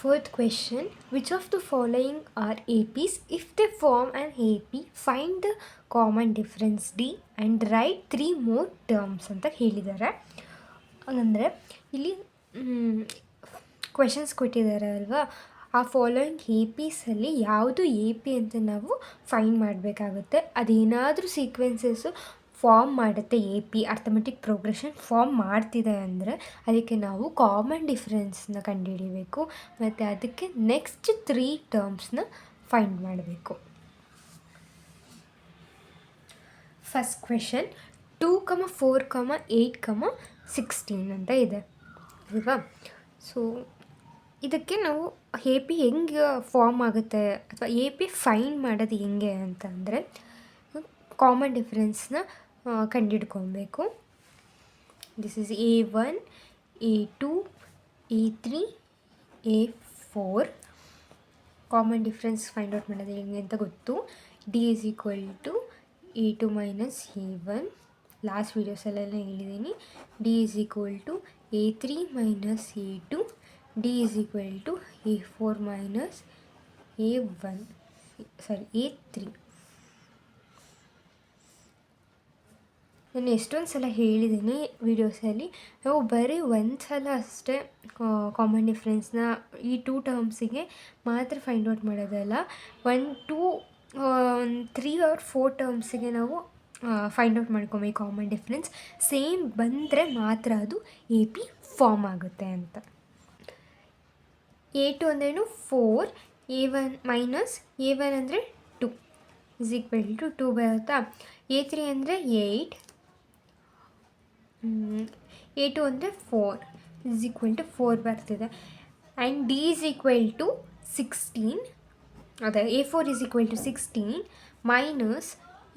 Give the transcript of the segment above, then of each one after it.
Fourth question, which of the following are APs? If they form an AP, find the common difference D and write 3 more terms ಅಂತ ಹೇಳಿದ್ದಾರೆ. ಹಂಗಂದರೆ ಇಲ್ಲಿ questions ಕೊಟ್ಟಿದ್ದಾರೆ ಅಲ್ವಾ, ಆ following A ಪಿಸಲ್ಲಿ ಯಾವುದು A P ಅಂತ ನಾವು ಫೈಂಡ್ ಮಾಡಬೇಕಾಗುತ್ತೆ. ಅದೇನಾದರೂ ಸೀಕ್ವೆನ್ಸಸ್ಸು ಫಾರ್ಮ್ ಮಾಡುತ್ತೆ, A P arithmetic progression form ಮಾಡ್ತಿದೆ ಅಂದರೆ ಅದಕ್ಕೆ ನಾವು ಕಾಮನ್ ಡಿಫ್ರೆನ್ಸ್ನ ಕಂಡುಹಿಡಿಬೇಕು ಮತ್ತು ಅದಕ್ಕೆ ನೆಕ್ಸ್ಟ್ 3 ಟರ್ಮ್ಸ್ನ ಫೈಂಡ್ ಮಾಡಬೇಕು. ಫಸ್ಟ್ ಕ್ವೆಶನ್ 2, 4, 8, 16 ಅಂತ ಇದೆ ಅಲ್ವಾ. ಸೊ ಇದಕ್ಕೆ ನಾವು ಎ ಪಿ ಹೆಂಗೆ ಫಾರ್ಮ್ ಆಗುತ್ತೆ ಅಥವಾ ಎ ಪಿ ಫೈಂಡ್ ಮಾಡೋದು ಹೆಂಗೆ ಅಂತಂದರೆ ಕಾಮನ್ ಡಿಫ್ರೆನ್ಸ್ನ ಕಂಡುಹಿಡ್ಕೊಬೇಕು. This is A1, A2, A3, A4. Common difference find out ಮಾಡೋದು ಹೆಂಗೆ ಅಂತ ಗೊತ್ತು. D is equal to A2 minus A1. Last ವೀಡಿಯೋಸಲ್ಲೆಲ್ಲ ಹೇಳಿದ್ದೀನಿ. D is equal to A3 minus A2. D is equal to A4 minus A1. A3. ನಾನು ಎಷ್ಟೊಂದು ಸಲ ಹೇಳಿದ್ದೀನಿ ವೀಡಿಯೋಸಲ್ಲಿ, ನಾವು ಬರೀ ಒಂದು ಸಲ ಅಷ್ಟೇ ಕಾಮನ್ ಡಿಫ್ರೆನ್ಸ್ನ ಈ 2 ಟರ್ಮ್ಸಿಗೆ ಮಾತ್ರ ಫೈಂಡ್ ಔಟ್ ಮಾಡೋದಲ್ಲ, 1, 2, 3 or 4 ಟರ್ಮ್ಸಿಗೆ ನಾವು ಫೈಂಡ್ ಔಟ್ ಮಾಡ್ಕೊಬೇಕು ಕಾಮನ್ ಡಿಫ್ರೆನ್ಸ್. ಸೇಮ್ ಬಂದರೆ ಮಾತ್ರ ಅದು ಎ ಪಿ ಫಾರ್ಮ್ ಆಗುತ್ತೆ ಅಂತ. A2 ಅಂದ್ರೇನು 4, A1 ಮೈನಸ್ A1 ಅಂದರೆ 2 ಇಸ್ ಈಕ್ವಲ್ ಟು 2 ಬರುತ್ತಾ. A3 ಅಂದರೆ 8, A2 ಅಂದರೆ 4 ಇಸ್ ಈಕ್ವಲ್ ಟು 4 ಬರ್ತಿದೆ. And D is equal to 16, ಅದೇ A4 is equal to 16 minus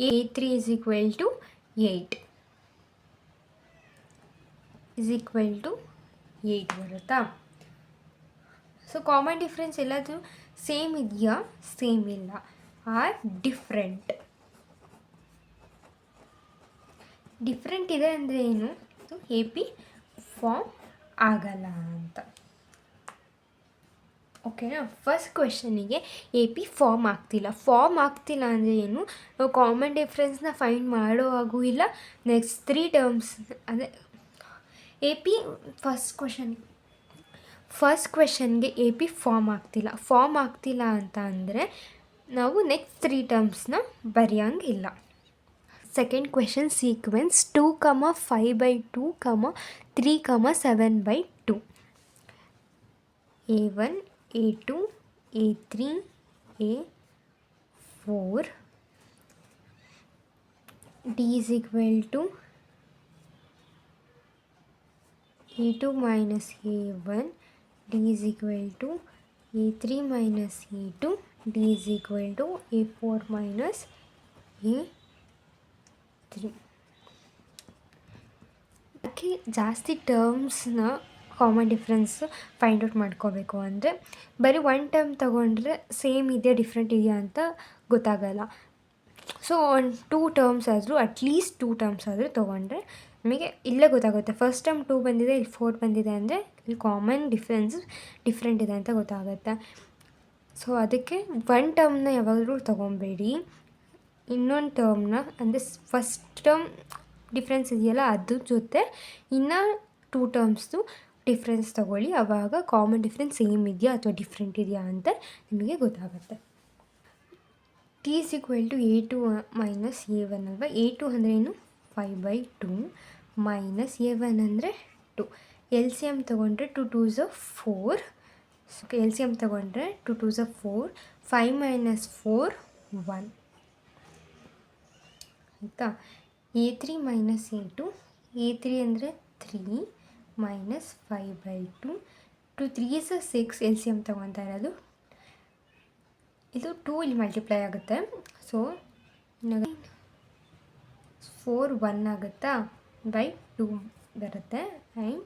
A3 is equal to 8 is equal to 8 ಬರುತ್ತಾ. ಸೊ ಕಾಮನ್ ಡಿಫ್ರೆನ್ಸ್ ಎಲ್ಲಾದರೂ same ಇದೆಯಾ? Same ಇಲ್ಲ, ಆರ್ ಡಿಫ್ರೆಂಟ್. ಡಿಫ್ರೆಂಟ್ ಇದೆ ಅಂದರೆ ಏನು? ಎ ಪಿ ಫಾರ್ಮ್ ಆಗಲ್ಲ ಅಂತ. ಓಕೆನಾ. ಫಸ್ಟ್ ಕ್ವೆಶನಿಗೆ ಎ ಪಿ ಫಾರ್ಮ್ ಆಗ್ತಿಲ್ಲ ಅಂದರೆ ಏನು? ನಾವು ಕಾಮನ್ ಡಿಫ್ರೆನ್ಸ್ನ ಫೈಂಡ್ ಮಾಡುವಾಗೂ ಇಲ್ಲ, ನೆಕ್ಸ್ಟ್ 3 ಟರ್ಮ್ಸ್ ಅಂದರೆ ಎ ಪಿ ಫಸ್ಟ್ ಕ್ವೆಶನ್ಗೆ ಎ ಪಿ ಫಾರ್ಮ್ ಆಗ್ತಿಲ್ಲ ಅಂತ ಅಂದರೆ ನಾವು ನೆಕ್ಸ್ಟ್ 3 ಟರ್ಮ್ಸ್ನ ಬರೆಯೋಂಗಿಲ್ಲ. Second question sequence 2, 5/2, 3, 7/2. A1, A2, A3, A4. D is equal to A2 minus A1. D is equal to A3 minus A2. D is equal to A4 minus A3. ಅದಕ್ಕೆ ಜಾಸ್ತಿ ಟರ್ಮ್ಸ್ನ common difference find out ಮಾಡ್ಕೋಬೇಕು ಅಂದರೆ ಬರೀ 1 term ತೊಗೊಂಡ್ರೆ same ಇದೆಯಾ different ಇದೆಯಾ ಅಂತ ಗೊತ್ತಾಗಲ್ಲ. ಸೊ 2 ಟರ್ಮ್ಸ್ ಆದರೂ ಅಟ್ಲೀಸ್ಟ್ 2 ಟರ್ಮ್ಸ್ ಆದರೂ ತೊಗೊಂಡ್ರೆ ನಮಗೆ ಇಲ್ಲೇ ಗೊತ್ತಾಗುತ್ತೆ. ಫಸ್ಟ್ ಟರ್ಮ್ 2 ಬಂದಿದೆ, ಇಲ್ಲಿ 4 ಬಂದಿದೆ ಅಂದರೆ ಇಲ್ಲಿ ಕಾಮನ್ ಡಿಫ್ರೆನ್ಸ್ ಡಿಫ್ರೆಂಟ್ ಇದೆ ಅಂತ ಗೊತ್ತಾಗುತ್ತೆ. ಸೊ ಅದಕ್ಕೆ 1 ಟರ್ಮ್ನ ಯಾವಾಗಲೂ ತೊಗೊಬೇಡಿ, ಇನ್ನೊಂದು ಟರ್ಮ್ನ ಅಂದರೆ ಫಸ್ಟ್ ಟರ್ಮ್ ಡಿಫ್ರೆನ್ಸ್ ಇದೆಯಲ್ಲ ಅದ್ರ ಜೊತೆ ಇನ್ನು 2 ಟರ್ಮ್ಸ್ದು ಡಿಫ್ರೆನ್ಸ್ ತೊಗೊಳ್ಳಿ. ಆವಾಗ ಕಾಮನ್ ಡಿಫ್ರೆನ್ಸ್ ಸೇಮ್ ಇದೆಯಾ ಅಥವಾ ಡಿಫ್ರೆಂಟ್ ಇದೆಯಾ ಅಂತ ನಿಮಗೆ ಗೊತ್ತಾಗುತ್ತೆ. T is equal to A2 minus A1 ಅಲ್ವಾ. A2 ಅಂದರೆ ಏನು? 5/2 ಮೈನಸ್ A1 ಅಂದರೆ 2. ಎಲ್ ಸಿ ಎಮ್ ತೊಗೊಂಡ್ರೆ 2 2s are 4. So L C M ತೊಗೊಂಡ್ರೆ 2 2s are 4. 5 minus 4 1 ಆಯಿತಾ. A3 minus A2. A3 ಅಂದರೆ 3 minus 5/2. 2 3s are 6. L C M ತೊಗೊತಾ ಇರೋದು, ಇದು 2 ಇಲ್ಲಿ ಮಲ್ಟಿಪ್ಲೈ ಆಗುತ್ತೆ. ಸೊ 4 1 ಆಗುತ್ತಾ, ಬೈ 2 ಬರುತ್ತೆ. ಆ್ಯಂಡ್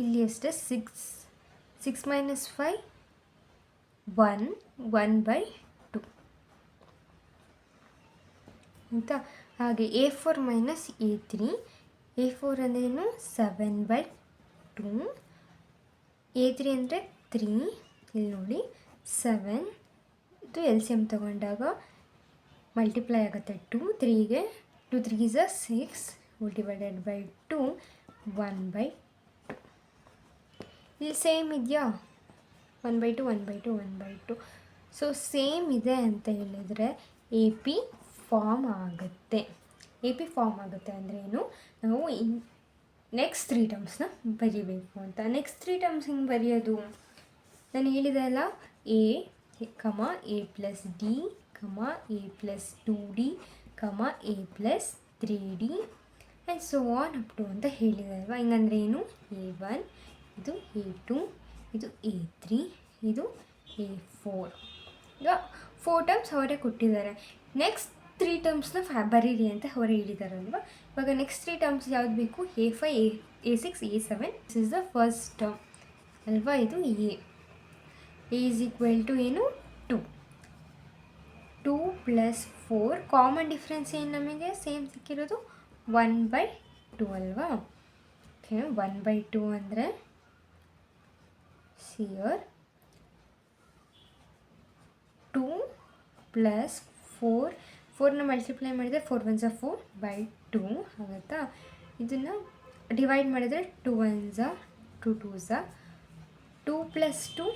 ಇಲ್ಲಿ ಅಷ್ಟೇ 6 minus 5 1 1/2 ಹಾಗೆ A4 minus A3. A4 ಅಂದ್ರೇನು 7/2. 2, A3 ಅಂದರೆ 3, ಇಲ್ಲಿ ನೋಡಿ 7, ಇದು ಎಲ್ ಸಿ ಎಮ್ ತೊಗೊಂಡಾಗ ಮಲ್ಟಿಪ್ಲೈ ಆಗುತ್ತೆ 2, 3ಗೆ 2 3 is 6 ಡಿವೈಡೆಡ್ ಬೈ 2 1/2. ಇಲ್ಲಿ ಸೇಮ್ ಇದೆಯಾ 1/2 1/2 1/2. ಸೊ ಸೇಮ್ ಇದೆ ಅಂತ ಹೇಳಿದರೆ ಎ ಪಿ ಫಾರ್ಮ್ ಆಗುತ್ತೆ. ಎ ಪಿ ಫಾರ್ಮ್ ಆಗುತ್ತೆ ಅಂದರೆ ಏನು, ನಾವು ನೆಕ್ಸ್ಟ್ 3 ಟರ್ಮ್ಸ್ನ ಬರೀಬೇಕು ಅಂತ. ನೆಕ್ಸ್ಟ್ 3 ಟರ್ಮ್ಸ್ ಹಿಂಗೆ ಬರೆಯೋದು, ನಾನು ಹೇಳಿದೆ ಅಲ್ಲ, A plus D A plus 2D A plus 3D and so on up to ಅಂತ ಹೇಳಿದೆ ಅಲ್ವಾ. ಹಿಂಗಂದ್ರೆ ಏನು, A1 ಇದು A2 ಇದು A3 ಇದು A4. ಈಗ 4 ಟರ್ಮ್ಸ್ ಅವರೇ ಕೊಟ್ಟಿದ್ದಾರೆ. ನೆಕ್ಸ್ಟ್ 3 ಟರ್ಮ್ಸ್ನ ಬರೀರಿ ಅಂತ ಅವರು ಹೇಳಿದಾರಲ್ವ. ಇವಾಗ ನೆಕ್ಸ್ಟ್ 3 ಟರ್ಮ್ಸ್ ಯಾವ್ದು ಬೇಕು, A5 A6 A7. This is the first term ಅಲ್ವಾ. ಇದು ಎ ಈಸ್ ಈಕ್ವಲ್ ಟು ಏನು 2 ಪ್ಲಸ್ 4. ಕಾಮನ್ ಡಿಫ್ರೆನ್ಸ್ ಏನು ನಮಗೆ ಸೇಮ್ ಸಿಕ್ಕಿರೋದು 1/2 ಅಲ್ವಾ. ಓಕೆ 1/2 ಅಂದರೆ ಸಿಯರ್ 2 ಪ್ಲಸ್ 4ನ ಮಲ್ಟಿಪ್ಲೈ ಮಾಡಿದರೆ 4 1s 4/2 ಆಗುತ್ತಾ. ಇದನ್ನು ಡಿವೈಡ್ ಮಾಡಿದರೆ 2 1s 2 2s 2 plus 2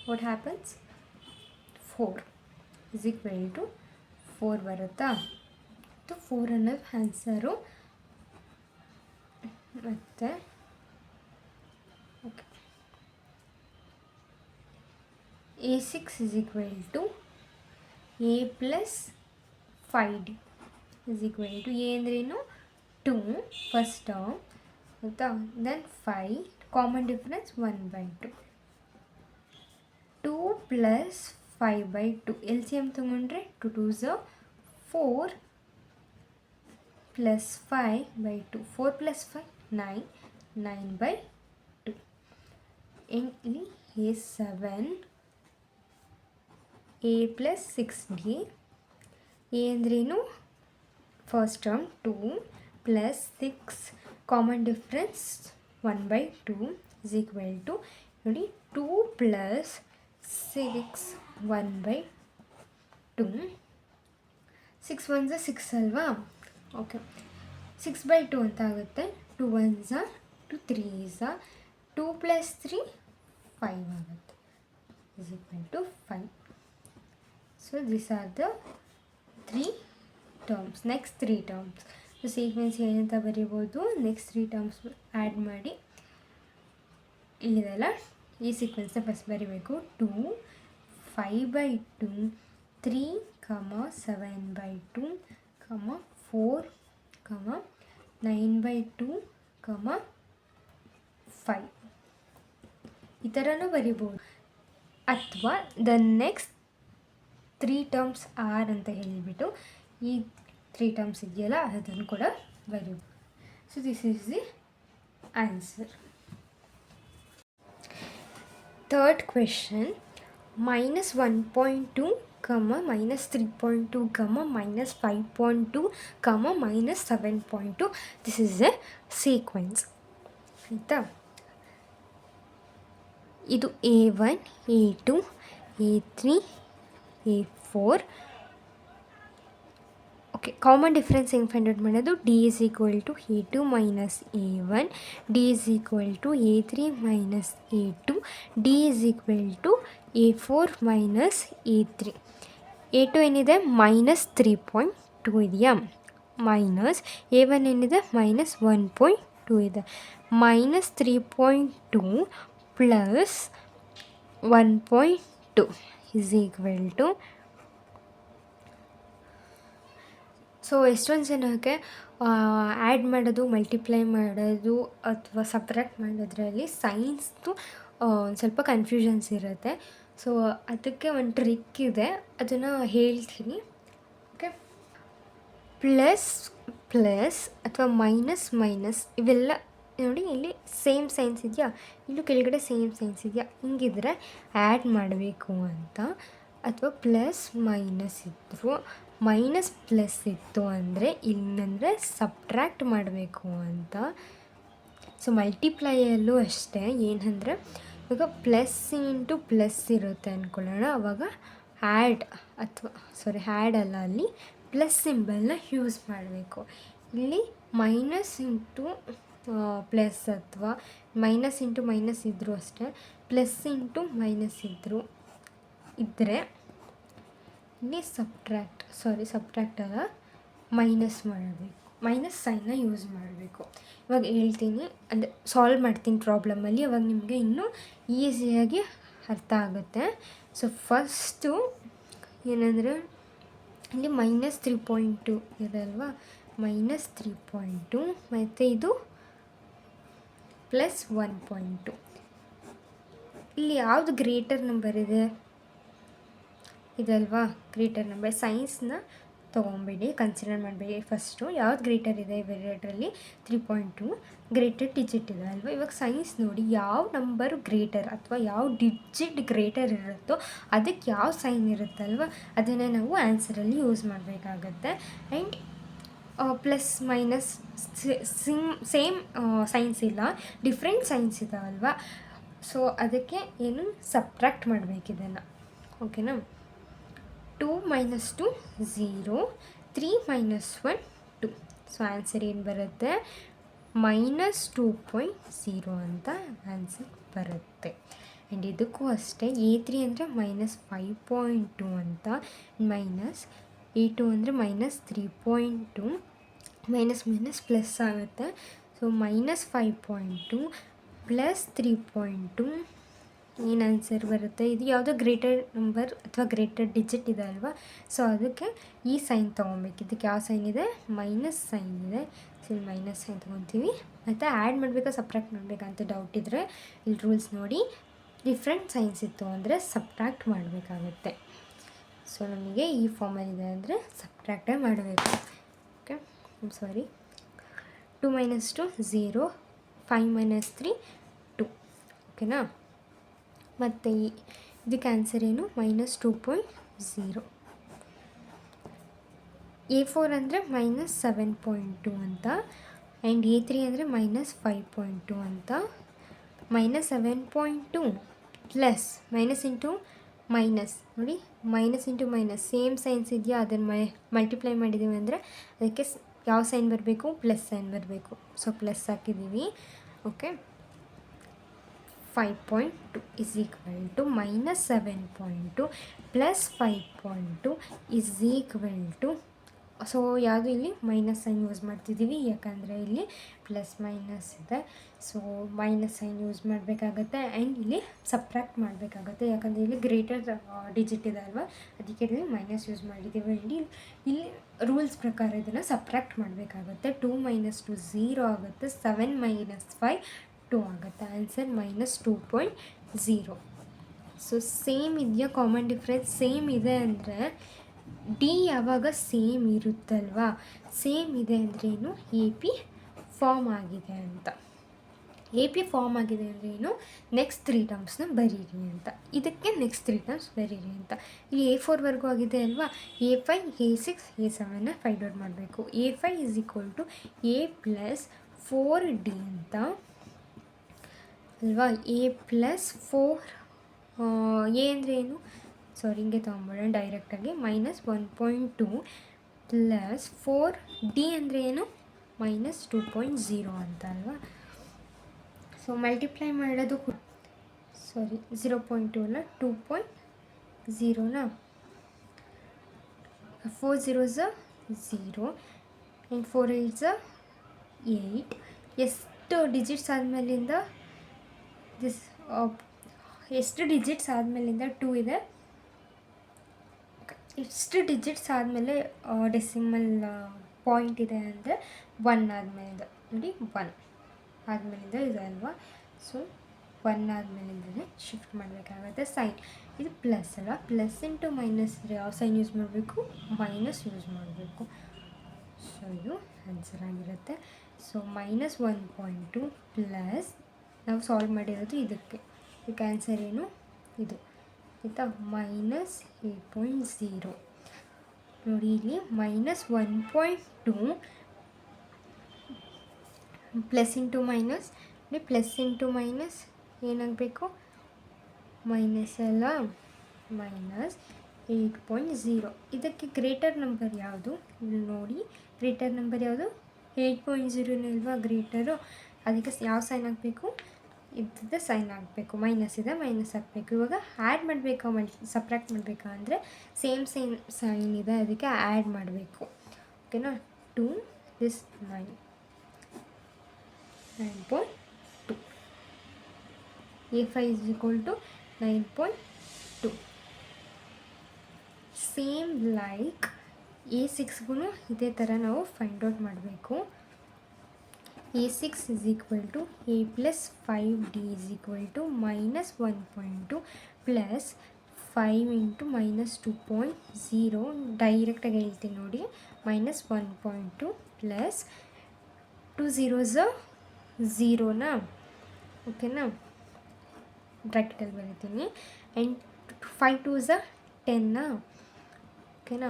what happens 4 is equal to 4 ಬರುತ್ತಾ. ಮತ್ತು 4 ಅನ್ನೋದು ಆನ್ಸರು. ಮತ್ತು okay A6 is equal to A plus 5D is equal to A ಅಂದ್ರೇನು 2 ಫಸ್ಟ್ ಟರ್ಮ್ ಆಯಿತಾ. Then 5 common difference 1/2. 2 plus 5/2 L C M ತೊಗೊಂಡ್ರೆ 2 2s 4 plus 5/2 4 plus 5 9 9/2. ಇಲ್ಲಿ A7 A plus 6D A ಅಂದ್ರೇನು first term 2 plus 6 common difference 1/2 is equal to ನೋಡಿ 2 plus 6 1/2. 6 1s 6 ಅಲ್ವಾ. Okay 6/2 ಅಂತ ಆಗುತ್ತೆ. 2 1s 2 3s 2 plus 3 5 ಆಗುತ್ತೆ is equal to 5. So these are the 3 terms. Next 3 terms. So sequence ಏನಂತ ಬರೀಬೋದು, next 3 terms add ಮಾಡಿ ಇಲ್ಲಿದೆಲ್ಲ ಈ ಸೀಕ್ವೆನ್ಸ್ನ first ಬರೀಬೇಕು. 2 5/2 3 7/2 4 9/2 5 ಈ ಥರನೂ ಬರಿಬೋದು. ಅಥವಾ ದ ನೆಕ್ಸ್ಟ್ 3 ಟರ್ಮ್ಸ್ ಆರ್ ಅಂತ ಹೇಳಿಬಿಟ್ಟು ಈ 3 ಟರ್ಮ್ಸ್ ಇದೆಯಲ್ಲ ಅದನ್ನು ಕೂಡ ಬರೀಬೋದು. So this is the answer. Third question, -1.2, -3.2, -5.2, -7.2. This is a sequence ಆಯಿತಾ. ಇದು A1 A2 A3 A4. Okay common difference ಹೆಂಗೆ ಫೈಂಡ್ ಔಟ್ ಮಾಡೋದು, D is equal to A2 minus A1, D is equal to A3 minus A2, D is equal to A4 minus A3. A2 ಏನಿದೆ -3.2 ಇದೆಯಾ, minus A1 ಏನಿದೆ -1.2 ಇದೆ. -3.2 plus 1.2 is equal to. So ಎಷ್ಟೊಂದು ಜನಕ್ಕೆ add ಮಾಡೋದು, multiply ಮಾಡೋದು ಅಥವಾ separate ಮಾಡೋದ್ರಲ್ಲಿ ಸೈನ್ಸ್ದು ಸ್ವಲ್ಪ ಕನ್ಫ್ಯೂಷನ್ಸ್ ಇರುತ್ತೆ. ಸೊ ಅದಕ್ಕೆ ಒಂದು ಟ್ರಿಕ್ ಇದೆ, ಅದನ್ನು ಹೇಳ್ತೀನಿ. ಓಕೆ, ಪ್ಲಸ್ ಅಥವಾ ಮೈನಸ್ ಇವೆಲ್ಲ ನೋಡಿ, ಇಲ್ಲಿ ಸೇಮ್ ಸೈನ್ಸ್ ಇದೆಯಾ, ಇಲ್ಲೂ ಕೆಳಗಡೆ ಸೇಮ್ ಸೈನ್ಸ್ ಇದೆಯಾ, ಹಿಂಗಿದ್ರೆ ಆ್ಯಡ್ ಮಾಡಬೇಕು ಅಂತ. ಅಥವಾ ಪ್ಲಸ್ ಮೈನಸ್ ಇದ್ದರು ಮೈನಸ್ ಪ್ಲಸ್ ಇತ್ತು ಅಂದರೆ ಇನ್ನಂದರೆ ಸಬ್ಟ್ರ್ಯಾಕ್ಟ್ ಮಾಡಬೇಕು ಅಂತ. ಸೊ ಮಲ್ಟಿಪ್ಲೈಯಲ್ಲೂ ಅಷ್ಟೇ ಏನಂದರೆ ಇವಾಗ ಪ್ಲಸ್ ಇಂಟು ಪ್ಲಸ್ ಇರುತ್ತೆ ಅಂದ್ಕೊಳ್ಳೋಣ, ಆವಾಗ ಆ್ಯಡ್ ಅಲ್ಲ, ಅಲ್ಲಿ ಪ್ಲಸ್ ಸಿಂಬಲ್ನ ಯೂಸ್ ಮಾಡಬೇಕು. ಇಲ್ಲಿ ಮೈನಸ್ ಇಂಟು ಪ್ಲಸ್ ಅಥವಾ ಮೈನಸ್ ಇಂಟು ಮೈನಸ್ ಇದ್ದರೂ ಅಷ್ಟೇ, ಪ್ಲಸ್ ಇಂಟು ಮೈನಸ್ ಇದ್ದರೆ ಇಲ್ಲಿ ಸಬ್ಟ್ರ್ಯಾಕ್ಟ್ ಅಲ್ಲ, ಮೈನಸ್ ಮಾಡಬೇಕು, ಮೈನಸ್ ಸೈನ್ನ ಯೂಸ್ ಮಾಡಬೇಕು. ಇವಾಗ ಹೇಳ್ತೀನಿ, ಅಂದರೆ ಸಾಲ್ವ್ ಮಾಡ್ತೀನಿ ಪ್ರಾಬ್ಲಮಲ್ಲಿ, ಅವಾಗ ನಿಮಗೆ ಇನ್ನೂ ಈಸಿಯಾಗಿ ಅರ್ಥ ಆಗುತ್ತೆ. ಸೊ ಫಸ್ಟು ಏನಂದರೆ ಇಲ್ಲಿ -3.2 ಇದೆ ಅಲ್ವಾ, -3.2 ಮತ್ತು ಇದು +1.2. ಇಲ್ಲಿ ಯಾವುದು ಗ್ರೇಟರ್ ನಂಬರ್ ಇದೆ? ಇದಲ್ವಾ ಗ್ರೇಟರ್ ನಂಬರ್. ಸೈನ್ಸ್ನ ತೊಗೊಬೇಡಿ, ಕನ್ಸಿಡರ್ ಮಾಡಬೇಡಿ. ಫಸ್ಟು ಯಾವ್ದು ಗ್ರೇಟರ್ ಇದೆ ಇವೆರಡರಲ್ಲಿ? 3.2 ಗ್ರೇಟರ್ ಡಿಜಿಟ್ ಇದೆ ಅಲ್ವಾ. ಇವಾಗ ಸೈನ್ಸ್ ನೋಡಿ, ಯಾವ ನಂಬರ್ ಗ್ರೇಟರ್ ಅಥವಾ ಯಾವ ಡಿಜಿಟ್ ಗ್ರೇಟರ್ ಇರುತ್ತೋ ಅದಕ್ಕೆ ಯಾವ ಸೈನ್ ಇರುತ್ತಲ್ವ, ಅದನ್ನೇ ನಾವು ಆನ್ಸರಲ್ಲಿ ಯೂಸ್ ಮಾಡಬೇಕಾಗತ್ತೆ. And plus minus same science ಇಲ್ಲ, ಡಿಫ್ರೆಂಟ್ ಸೈನ್ಸ್ ಇದಾವಲ್ವ. ಸೊ ಅದಕ್ಕೆ ಏನು ಸಬ್ಟ್ರ್ಯಾಕ್ಟ್ ಮಾಡಬೇಕು ಇದನ್ನು, ಓಕೆನಾ. 2 - 2 0, 3 - 1 2. ಸೊ ಆನ್ಸರ್ ಏನು ಬರುತ್ತೆ? -2.0 ಅಂತ ಆನ್ಸರ್ ಬರುತ್ತೆ. ಆ್ಯಂಡ್ ಇದಕ್ಕೂ ಅಷ್ಟೇ, A3 ಅಂದರೆ -5.2 ಅಂತ, A2 ಅಂದರೆ -3.2, ಮೈನಸ್ ಪ್ಲಸ್ ಆಗುತ್ತೆ. ಸೊ -5.2 + 3.2 ಏನು ಆನ್ಸರ್ ಬರುತ್ತೆ? ಇದು ಯಾವುದೋ ಗ್ರೇಟರ್ ನಂಬರ್ ಅಥವಾ ಗ್ರೇಟರ್ ಡಿಜಿಟ್ ಇದೆ ಅಲ್ವಾ. ಸೊ ಅದಕ್ಕೆ ಈ ಸೈನ್ ತೊಗೊಬೇಕು. ಇದಕ್ಕೆ ಯಾವ ಸೈನ್ ಇದೆ? ಮೈನಸ್ ಸೈನ್ ಇದೆ. ಸೊ ಇಲ್ಲಿ ಮೈನಸ್ ಸೈನ್ ತೊಗೊತೀವಿ. ಮತ್ತು ಆ್ಯಡ್ ಮಾಡಬೇಕಾ ಸಬ್ಟ್ರ್ಯಾಕ್ಟ್ ಮಾಡಬೇಕಂತ ಡೌಟ್ ಇದ್ದರೆ ಇಲ್ಲಿ ರೂಲ್ಸ್ ನೋಡಿ, ಡಿಫ್ರೆಂಟ್ ಸೈನ್ಸ್ ಇತ್ತು ಅಂದರೆ ಸಬ್ಟ್ರ್ಯಾಕ್ಟ್ ಮಾಡಬೇಕಾಗುತ್ತೆ. ಸೊ ನಮಗೆ ಈ ಫಾರ್ಮಲ್ಲಿದೆ ಅಂದರೆ ಸಬ್ಟ್ರ್ಯಾಕ್ಟೇ ಮಾಡಬೇಕು. ಓಕೆ, 2 - 2 0, 5 - 3 2, ಓಕೆನಾ. ಮತ್ತು ಇದಕ್ಕೆ ಆನ್ಸರ್ ಏನು? -2.0. A4 ಅಂದರೆ -7.2 ಅಂತ, ಆ್ಯಂಡ್ A3 ಅಂದರೆ -5.2 ಅಂತ. -7.2 ಪ್ಲಸ್ ಮೈನಸ್ ಇಂಟು ಮೈನಸ್ ನೋಡಿ, minus into minus same science ಇದೆಯಾ, ಅದನ್ನು ಮಲ್ಟಿಪ್ಲೈ ಮಾಡಿದ್ದೀವಿ ಅಂದರೆ ಅದಕ್ಕೆ ಯಾವ ಸೈನ್ ಬರಬೇಕು? ಪ್ಲಸ್ ಸೈನ್ ಬರಬೇಕು. ಸೊ ಪ್ಲಸ್ ಹಾಕಿದ್ದೀವಿ. Okay, 5.2 is equal to -7.2 + 5.2 is equal to, so ಯಾವುದು ಇಲ್ಲಿ ಮೈನಸ್ ಸೈನ್ ಯೂಸ್ ಮಾಡ್ತಿದ್ದೀವಿ, ಯಾಕಂದರೆ ಇಲ್ಲಿ ಪ್ಲಸ್ ಮೈನಸ್ ಇದೆ. ಸೊ ಮೈನಸ್ ಸೈನ್ ಯೂಸ್ ಮಾಡಬೇಕಾಗತ್ತೆ. ಆ್ಯಂಡ್ ಇಲ್ಲಿ ಸಬ್ಟ್ರ್ಯಾಕ್ಟ್ ಮಾಡಬೇಕಾಗತ್ತೆ, ಯಾಕಂದರೆ ಇಲ್ಲಿ ಗ್ರೇಟರ್ ಡಿಜಿಟ್ ಇದೆ ಅಲ್ವಾ, ಅದಕ್ಕೆ ಇಲ್ಲಿ ಮೈನಸ್ ಯೂಸ್ ಮಾಡಿದ್ದೀವಿ. ಇಲ್ಲಿ ರೂಲ್ಸ್ ಪ್ರಕಾರ ಇದನ್ನು ಸಬ್ಟ್ರ್ಯಾಕ್ಟ್ ಮಾಡಬೇಕಾಗತ್ತೆ. 2 - 2 0 ಆಗುತ್ತೆ, 7 - 5 2 ಆಗುತ್ತೆ. ಆನ್ಸರ್ -2.0. ಸೊ ಸೇಮ್ ಇದೆಯಾ? ಕಾಮನ್ ಡಿಫ್ರೆನ್ಸ್ ಸೇಮ್ ಇದೆ ಅಂದರೆ ಡಿ ಯಾವಾಗ ಸೇಮ್ ಇರುತ್ತಲ್ವಾ, ಸೇಮ್ ಇದೆ ಅಂದರೆ ಏನು? AP ಫಾರ್ಮ್ ಆಗಿದೆ ಅಂತ. AP ಫಾರ್ಮ್ ಆಗಿದೆ ಅಂದರೆ ಏನು? ನೆಕ್ಸ್ಟ್ 3 ಟರ್ಮ್ಸ್ನ ಬರೀರಿ ಅಂತ. ಇದಕ್ಕೆ ನೆಕ್ಸ್ಟ್ 3 ಟರ್ಮ್ಸ್ ಬರೀರಿ ಅಂತ. ಇಲ್ಲಿ A4ವರೆಗೂ ಆಗಿದೆ ಅಲ್ವಾ, A5 A6 A7ನ ಫೈಂಡ್ ಔಟ್ ಮಾಡಬೇಕು. A5 = A + 4D ಅಂತ ಅಲ್ವಾ. A + 4 A ಅಂದರೆ ಏನು? ಹಿಂಗೆ ತೊಗೊಂಬೋಣ ಡೈರೆಕ್ಟಾಗಿ. -1.2 + 4D ಅಂದರೆ ಏನು? -2.0 ಅಂತ ಅಲ್ವಾ. ಸೊ ಮಲ್ಟಿಪ್ಲೈ ಮಾಡೋದು 0.2 ಅಲ್ಲ, 2.0ನಾ. 4 0s 0 ಆ್ಯಂಡ್ 4 8s 8. ಎಷ್ಟು ಡಿಜಿಟ್ಸ್ ಆದಮೇಲಿಂದ ಎಷ್ಟು ಡಿಜಿಟ್ಸ್ ಆದಮೇಲಿಂದ 2 ಇದೆ? ಎಷ್ಟು ಡಿಜಿಟ್ಸ್ ಆದಮೇಲೆ ಡೆಸಿಮಲ್ ಪಾಯಿಂಟ್ ಇದೆ ಅಂದರೆ 1 ಆದಮೇಲಿಂದ ನೋಡಿ, 1 ಆದಮೇಲಿಂದ ಇದೆ ಅಲ್ವಾ. ಸೊ 1 ಆದಮೇಲಿಂದಲೇ ಶಿಫ್ಟ್ ಮಾಡಬೇಕಾಗುತ್ತೆ ಸೈನ್. ಇದು ಪ್ಲಸ್ ಅಲ್ಲ, ಪ್ಲಸ್ ಇಂಟು ಮೈನಸ್ ಯಾವ ಸೈನ್ ಯೂಸ್ ಮಾಡಬೇಕು? ಮೈನಸ್ ಯೂಸ್ ಮಾಡಬೇಕು. ಸೊ ಇದು ಆನ್ಸರ್ ಆಗಿರುತ್ತೆ. ಸೊ -1.2 ಪ್ಲಸ್ ನಾವು ಸಾಲ್ವ್ ಮಾಡಿರೋದು ಇದಕ್ಕೆ ಆನ್ಸರ್ ಏನು? ಇದು ಆಯಿತಾ, -8.0. ನೋಡಿ ಇಲ್ಲಿ -1.2 plus into minus, plus into minus ಏನಾಗಬೇಕು, ಮೈನಸ್ ಅಲ್ಲ, ಮೈನಸ್ 8.0. ಇದಕ್ಕೆ ಗ್ರೇಟರ್ ನಂಬರ್ ಯಾವುದು ಇಲ್ಲಿ ನೋಡಿ, ಗ್ರೇಟರ್ ನಂಬರ್ ಯಾವುದು 8.0 ಅಲ್ವಾ ಗ್ರೇಟರು. ಅದಕ್ಕೆ ಯಾವ ಸೈನ್ ಹಾಕಬೇಕು, ಇದ್ದದ್ದು ಸೈನ್ ಹಾಕಬೇಕು, ಮೈನಸ್ ಇದೆ ಮೈನಸ್ ಹಾಕಬೇಕು. ಇವಾಗ ಆ್ಯಡ್ ಮಾಡಬೇಕಾ ಸಪ್ರಾಕ್ಟ್ ಮಾಡಬೇಕಾ ಅಂದರೆ ಸೇಮ್ ಸೈನ್ ಇದೆ, ಅದಕ್ಕೆ ಆ್ಯಡ್ ಮಾಡಬೇಕು. ಓಕೆನಾ, 2 this 9.2. A5 is equal to 9.2. Same like A6ಗೂ ಇದೇ ಥರ ನಾವು ಫೈಂಡ್ ಔಟ್ ಮಾಡಬೇಕು. A6 is equal to A plus 5D is equal to minus 1.2 plus 5 into minus 2.0. ಡೈರೆಕ್ಟಾಗಿ ಹೇಳ್ತೀನಿ ನೋಡಿ, minus 1.2 plus 2 zeros 0ನಾ, ಓಕೆನಾ, ಬ್ರ್ಯಾಕೆಟಲ್ಲಿ ಬರೀತೀನಿ. ಆ್ಯಂಡ್ 5 2s 10ನಾ, ಓಕೆನಾ.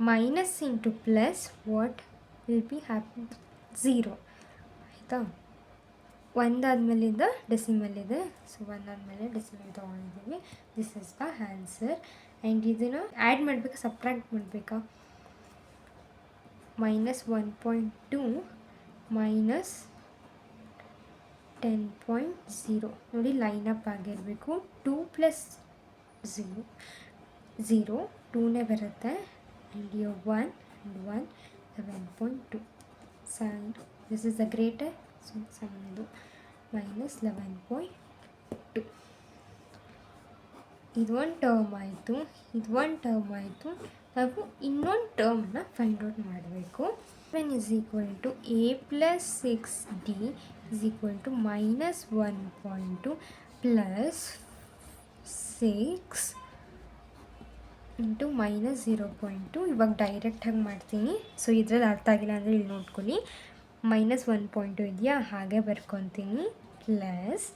Minus into plus what will be happen 0 ಆಯಿತಾ. ಒಂದಾದ್ಮೇಲಿಂದ ಡೆಸಿಮಲ್ ಇದೆ, ಸೊ ಒಂದಾದಮೇಲೆ ಡೆಸಿಮಲ್ ತೊಗೊಂಡಿದ್ದೀವಿ. This is the answer. And ಇದನ್ನು ಆ್ಯಡ್ ಮಾಡಬೇಕಾ ಸಬ್ಟ್ರಾಕ್ಟ್ ಮಾಡಬೇಕಾ, minus 1.2 minus 10.0 ನೋಡಿ ಲೈನ್ ಅಪ್ ಆಗಿರಬೇಕು. 2 plus 0 0 2ನೇ ಬರುತ್ತೆ. And you 1 and 1 11.2 sign this is the greater, so sign ಇದು minus 11.2. ಇದೊಂದು ಟರ್ಮ್ ಆಯಿತು, ಇದೊಂದು ಟರ್ಮ್ ಆಯಿತು. ನಾವು ಇನ್ನೊಂದು ಟರ್ಮ್ನ ಫೈಂಡ್ ಔಟ್ ಮಾಡಬೇಕು. 7 is equal to A plus 6D is equal to minus 1.2 plus 6 into minus 0.2. ಇವಾಗ ಡೈರೆಕ್ಟಾಗಿ ಮಾಡ್ತೀನಿ, ಸೊ ಇದ್ರಲ್ಲಿ ಅರ್ಥ ಆಗಿಲ್ಲ ಅಂದರೆ ಇಲ್ಲಿ ನೋಡ್ಕೊಳ್ಳಿ. minus 1.2 ಇದೆಯಾ, ಹಾಗೆ ಬರ್ಕೊತೀನಿ. ಪ್ಲಸ್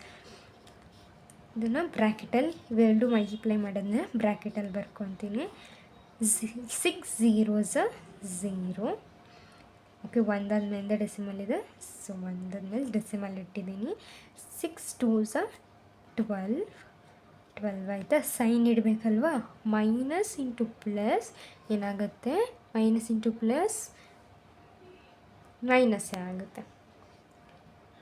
ಇದನ್ನು ಬ್ರ್ಯಾಕೆಟಲ್ಲಿ ಇವೆರಡು ಮಲ್ಟಿಪ್ಲೈ ಮಾಡೋದನ್ನ ಬ್ರ್ಯಾಕೆಟಲ್ಲಿ ಬರ್ಕೊತೀನಿ. 6 zeros 0. ಓಕೆ, ಒಂದಾದ್ಮೇಲೆ ಡೆಸಿಮಲ್ ಇದೆ, ಸೊ ಒಂದಾದ್ಮೇಲೆ ಡೆಸಿಮಲ್ ಇಟ್ಟಿದ್ದೀನಿ. 6 2s 12 ಆಯಿತಾ. ಸೈನ್ ಇಡಬೇಕಲ್ವಾ, ಮೈನಸ್ ಇಂಟು ಪ್ಲಸ್ ಏನಾಗುತ್ತೆ, ಮೈನಸ್ ಇಂಟು ಪ್ಲಸ್ ಮೈನಸ್ಸೇ ಆಗುತ್ತೆ,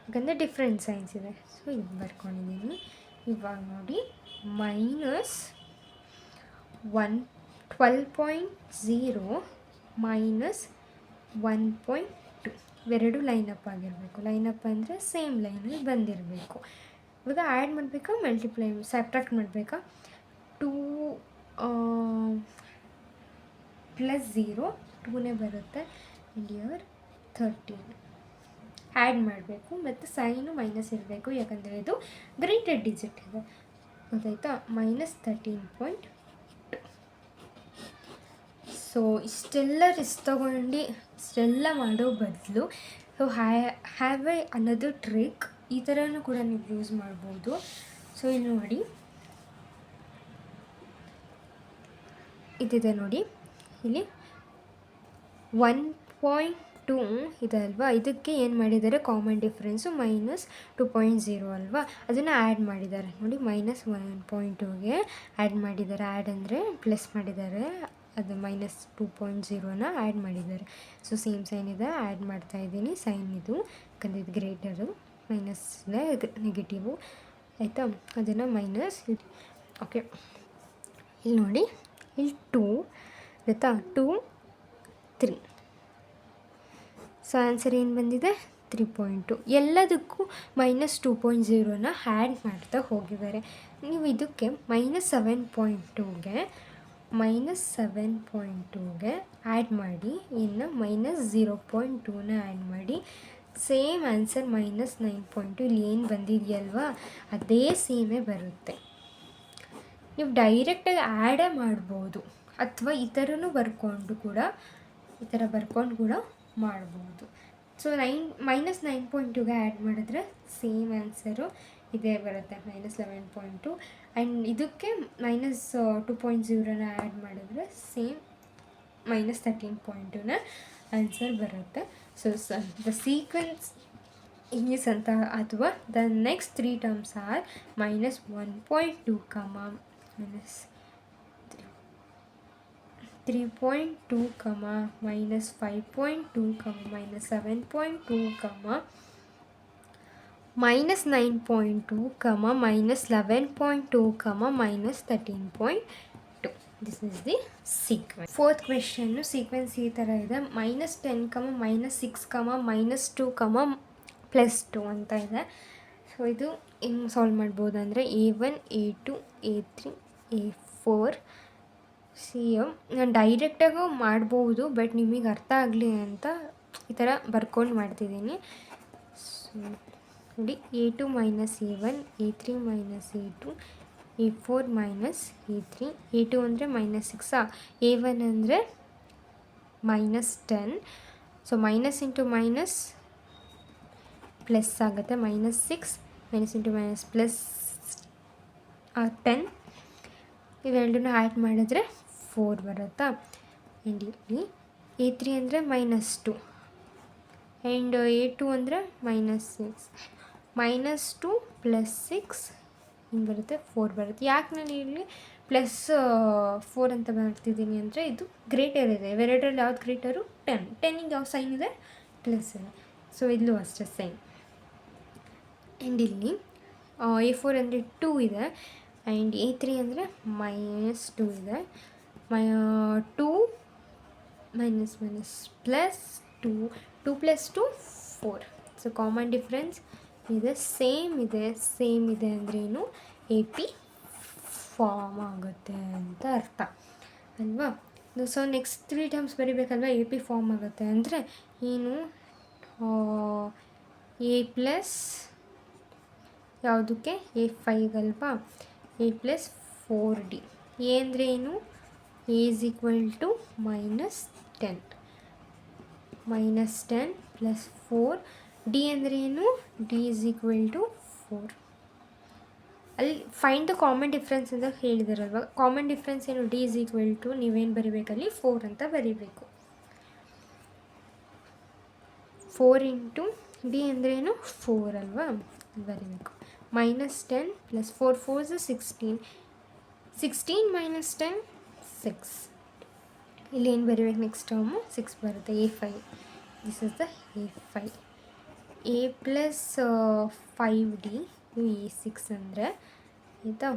ಯಾಕಂದರೆ ಡಿಫ್ರೆಂಟ್ ಸೈನ್ಸ್ ಇದೆ. ಸೊ ಇದು ಬರ್ಕೊಂಡಿದ್ದೀನಿ. ಇವಾಗ ನೋಡಿ, ಮೈನಸ್ 12.0 ಮೈನಸ್ 1.2 ಇವೆರಡು ಲೈನಪ್ ಆಗಿರಬೇಕು. ಲೈನಪ್ ಅಂದರೆ ಸೇಮ್ ಲೈನಲ್ಲಿ ಬಂದಿರಬೇಕು. ಇವಾಗ ಆ್ಯಡ್ ಮಾಡಬೇಕಾ ಮಲ್ಟಿಪ್ಲೈ ಸಬ್ಟ್ರಾಕ್ಟ್ ಮಾಡಬೇಕಾ, 2 ಪ್ಲಸ್ 0 2ನೇ ಬರುತ್ತೆ. ಆ್ಯಂಡ್ ಇಯರ್ 13 ಆ್ಯಡ್ ಮಾಡಬೇಕು, ಮತ್ತು ಸೈನು ಮೈನಸ್ ಇರಬೇಕು, ಯಾಕಂದರೆ ಇದು ಗ್ರೇಟೆಡ್ ಡಿಜಿಟ್ ಇದೆ, ಗೊತ್ತಾಯ್ತಾ. minus 13.2. ಸೊ ಇಷ್ಟೆಲ್ಲ ರಿಸ್ಕ್ ತೊಗೊಂಡು ಇಷ್ಟೆಲ್ಲ ಮಾಡೋ ಬದಲು so have A another trick, ಈ ಥರನೂ ಕೂಡ ನೀವು ಯೂಸ್ ಮಾಡ್ಬೋದು. ಸೊ ಇಲ್ಲಿ ನೋಡಿ, ಇದಿದೆ ನೋಡಿ, ಇಲ್ಲಿ 1.2 ಇದೆ ಅಲ್ವಾ, ಇದಕ್ಕೆ ಏನು ಮಾಡಿದ್ದಾರೆ, ಕಾಮನ್ ಡಿಫ್ರೆನ್ಸು minus 2.0 ಅಲ್ವಾ, ಅದನ್ನು ಆ್ಯಡ್ ಮಾಡಿದ್ದಾರೆ ನೋಡಿ. minus 1.2ಗೆ ಆ್ಯಡ್ ಮಾಡಿದ್ದಾರೆ, ಆ್ಯಡ್ ಅಂದರೆ ಪ್ಲಸ್ ಮಾಡಿದ್ದಾರೆ, ಅದು minus 2.0ನ ಆ್ಯಡ್ ಮಾಡಿದ್ದಾರೆ. ಸೊ ಸೇಮ್ ಸೈನ್ ಇದೆ, ಆ್ಯಡ್ ಮಾಡ್ತಾಯಿದ್ದೀನಿ. ಸೈನ್ ಇದು, ಯಾಕಂದರೆ ಇದು ಗ್ರೇಟರು, ಮೈನಸ್ ನೆಗೆಟಿವು ಆಯಿತಾ. ಅದನ್ನು ಮೈನಸ್, ಓಕೆ. ಇಲ್ಲಿ ನೋಡಿ, ಇಲ್ಲಿ 2 ಆಯಿತಾ, 2 3. ಸೊ ಆನ್ಸರ್ ಏನು ಬಂದಿದೆ, 3.2. ಎಲ್ಲದಕ್ಕೂ minus 2.0ನ ಆ್ಯಡ್ ಮಾಡ್ತಾ ಹೋಗಿದ್ದಾರೆ. ನೀವು ಇದಕ್ಕೆ minus 7.2ಗೆ ಆ್ಯಡ್ ಮಾಡಿ, ಇನ್ನು minus 0.2ನ ಆ್ಯಡ್ ಮಾಡಿ, ಸೇಮ್ ಆನ್ಸರ್ minus 9.2 ಇಲ್ಲಿ ಏನು ಬಂದಿದೆಯಲ್ವಾ, ಅದೇ ಸೇಮೇ ಬರುತ್ತೆ. ನೀವು ಡೈರೆಕ್ಟಾಗಿ ಆ್ಯಡೇ ಮಾಡ್ಬೋದು, ಅಥವಾ ಈ ಥರನೂ ಬರ್ಕೊಂಡು ಕೂಡ ಮಾಡ್ಬೋದು. ಸೊ minus 9.2ಗೆ ಆ್ಯಡ್ ಮಾಡಿದ್ರೆ ಸೇಮ್ ಆನ್ಸರು ಇದೇ ಬರುತ್ತೆ, minus 11.2. ಆ್ಯಂಡ್ ಇದಕ್ಕೆ minus 2.0ನ ಆ್ಯಡ್ ಮಾಡಿದ್ರೆ ಸೇಮ್ minus 13.2ನ ಆನ್ಸರ್ ಬರುತ್ತೆ. ಸೊ ದ ಸೀಕ್ವೆನ್ಸ್ ಈಸ್ ಅಂತ. ಅಥವಾ the next 3 terms R -1.2 minus 3.2 -5.2 -7.2 -9.2 -11.2 -13.2. This is the sequence. Fourth question sequence ಈ ಥರ ಇದೆ. -10, -6, -2, +2 ಅಂತ ಇದೆ. ಸೊ ಇದು ಹೆಂಗೆ ಸಾಲ್ವ್ ಮಾಡ್ಬೋದು ಅಂದರೆ A1, A2, A3, A4 ನಾನು ಡೈರೆಕ್ಟಾಗೂ ಮಾಡ್ಬೋದು, ಬಟ್ ನಿಮಗೆ ಅರ್ಥ ಆಗಲಿ ಅಂತ ಈ ಥರ ಬರ್ಕೊಂಡು ಮಾಡ್ತಿದ್ದೀನಿ. ಸೊ ನೋಡಿ, A2 - A1, A3 - A2, A4 - A3. A2 ಅಂದರೆ -6, A1 ಅಂದರೆ -10. So minus into minus plus ಆಗುತ್ತೆ, -6 -(-) +10. ಇವೆರಡನ್ನೂ ಆ್ಯಡ್ ಮಾಡಿದ್ರೆ 4 ಬರುತ್ತಾ. ಆ್ಯಂಡ್ ಇಲ್ಲಿ A3 ಅಂದರೆ -2 ಆ್ಯಂಡ್ A2 ಅಂದರೆ -6. -2 +6 ಹಿಂಗೆ ಬರುತ್ತೆ, 4 ಬರುತ್ತೆ. ಯಾಕೆ ನಾನು ಇಲ್ಲಿ +4 ಅಂತ ಬರ್ತಿದ್ದೀನಿ ಅಂದರೆ ಇದು ಗ್ರೇಟರ್ ಇದೆ. ಇವೆರಡರಲ್ಲಿ ಯಾವ್ದು ಗ್ರೇಟರು? 10. 10ಗೆ ಯಾವ ಸೈನ್ ಇದೆ? ಪ್ಲಸ್ ಇದೆ. ಸೊ ಇಲ್ಲೂ ಅಷ್ಟೇ ಸೈನ್. ಆ್ಯಂಡ್ ಇಲ್ಲಿ A4 ಅಂದರೆ 2 ಇದೆ ಆ್ಯಂಡ್ A3 ಅಂದರೆ -2 ಇದೆ. 2 -2 2 + 2 4. ಸೊ ಕಾಮನ್ ಡಿಫ್ರೆನ್ಸ್ ಇದೆ, ಸೇಮ್ ಇದೆ ಅಂದ್ರೇನು AP ಫಾರ್ಮ್ ಆಗುತ್ತೆ ಅಂತ ಅರ್ಥ ಅಲ್ವಾ. ಸೊ ನೆಕ್ಸ್ಟ್ 3 ಟರ್ಮ್ಸ್ ಬರಿಬೇಕಲ್ವ. AP ಫಾರ್ಮ್ ಆಗುತ್ತೆ ಅಂದರೆ ಏನು? A ಪ್ಲಸ್ ಯಾವುದಕ್ಕೆ? A5 ಅಲ್ವಾ. A + 4D. A ಅಂದರೆ ಏನು? A = -10 + 4. D ಅಂದರೆ ಏನು? D = 4. ಅಲ್ಲಿ ಫೈಂಡ್ ದ ಕಾಮನ್ ಡಿಫ್ರೆನ್ಸ್ ಅಂತ ಹೇಳಿದಾರಲ್ವ. ಕಾಮನ್ ಡಿಫ್ರೆನ್ಸ್ ಏನು? D = ನೀವೇನು ಬರಿಬೇಕಲ್ಲಿ? 4 ಅಂತ ಬರಿಬೇಕು. 4 × D ಅಂದ್ರೇನು? 4 ಅಲ್ವಾ, ಬರಿಬೇಕು. -10 + 4 4s 16. 16 - 10 6. ಇಲ್ಲಿ ಏನು ಬರಿಬೇಕು? ನೆಕ್ಸ್ಟ್ ಟರ್ಮು 6 ಬರುತ್ತೆ. A5. This is the A5. A + 5D A6 ಅಂದರೆ ಆಯಿತಾ.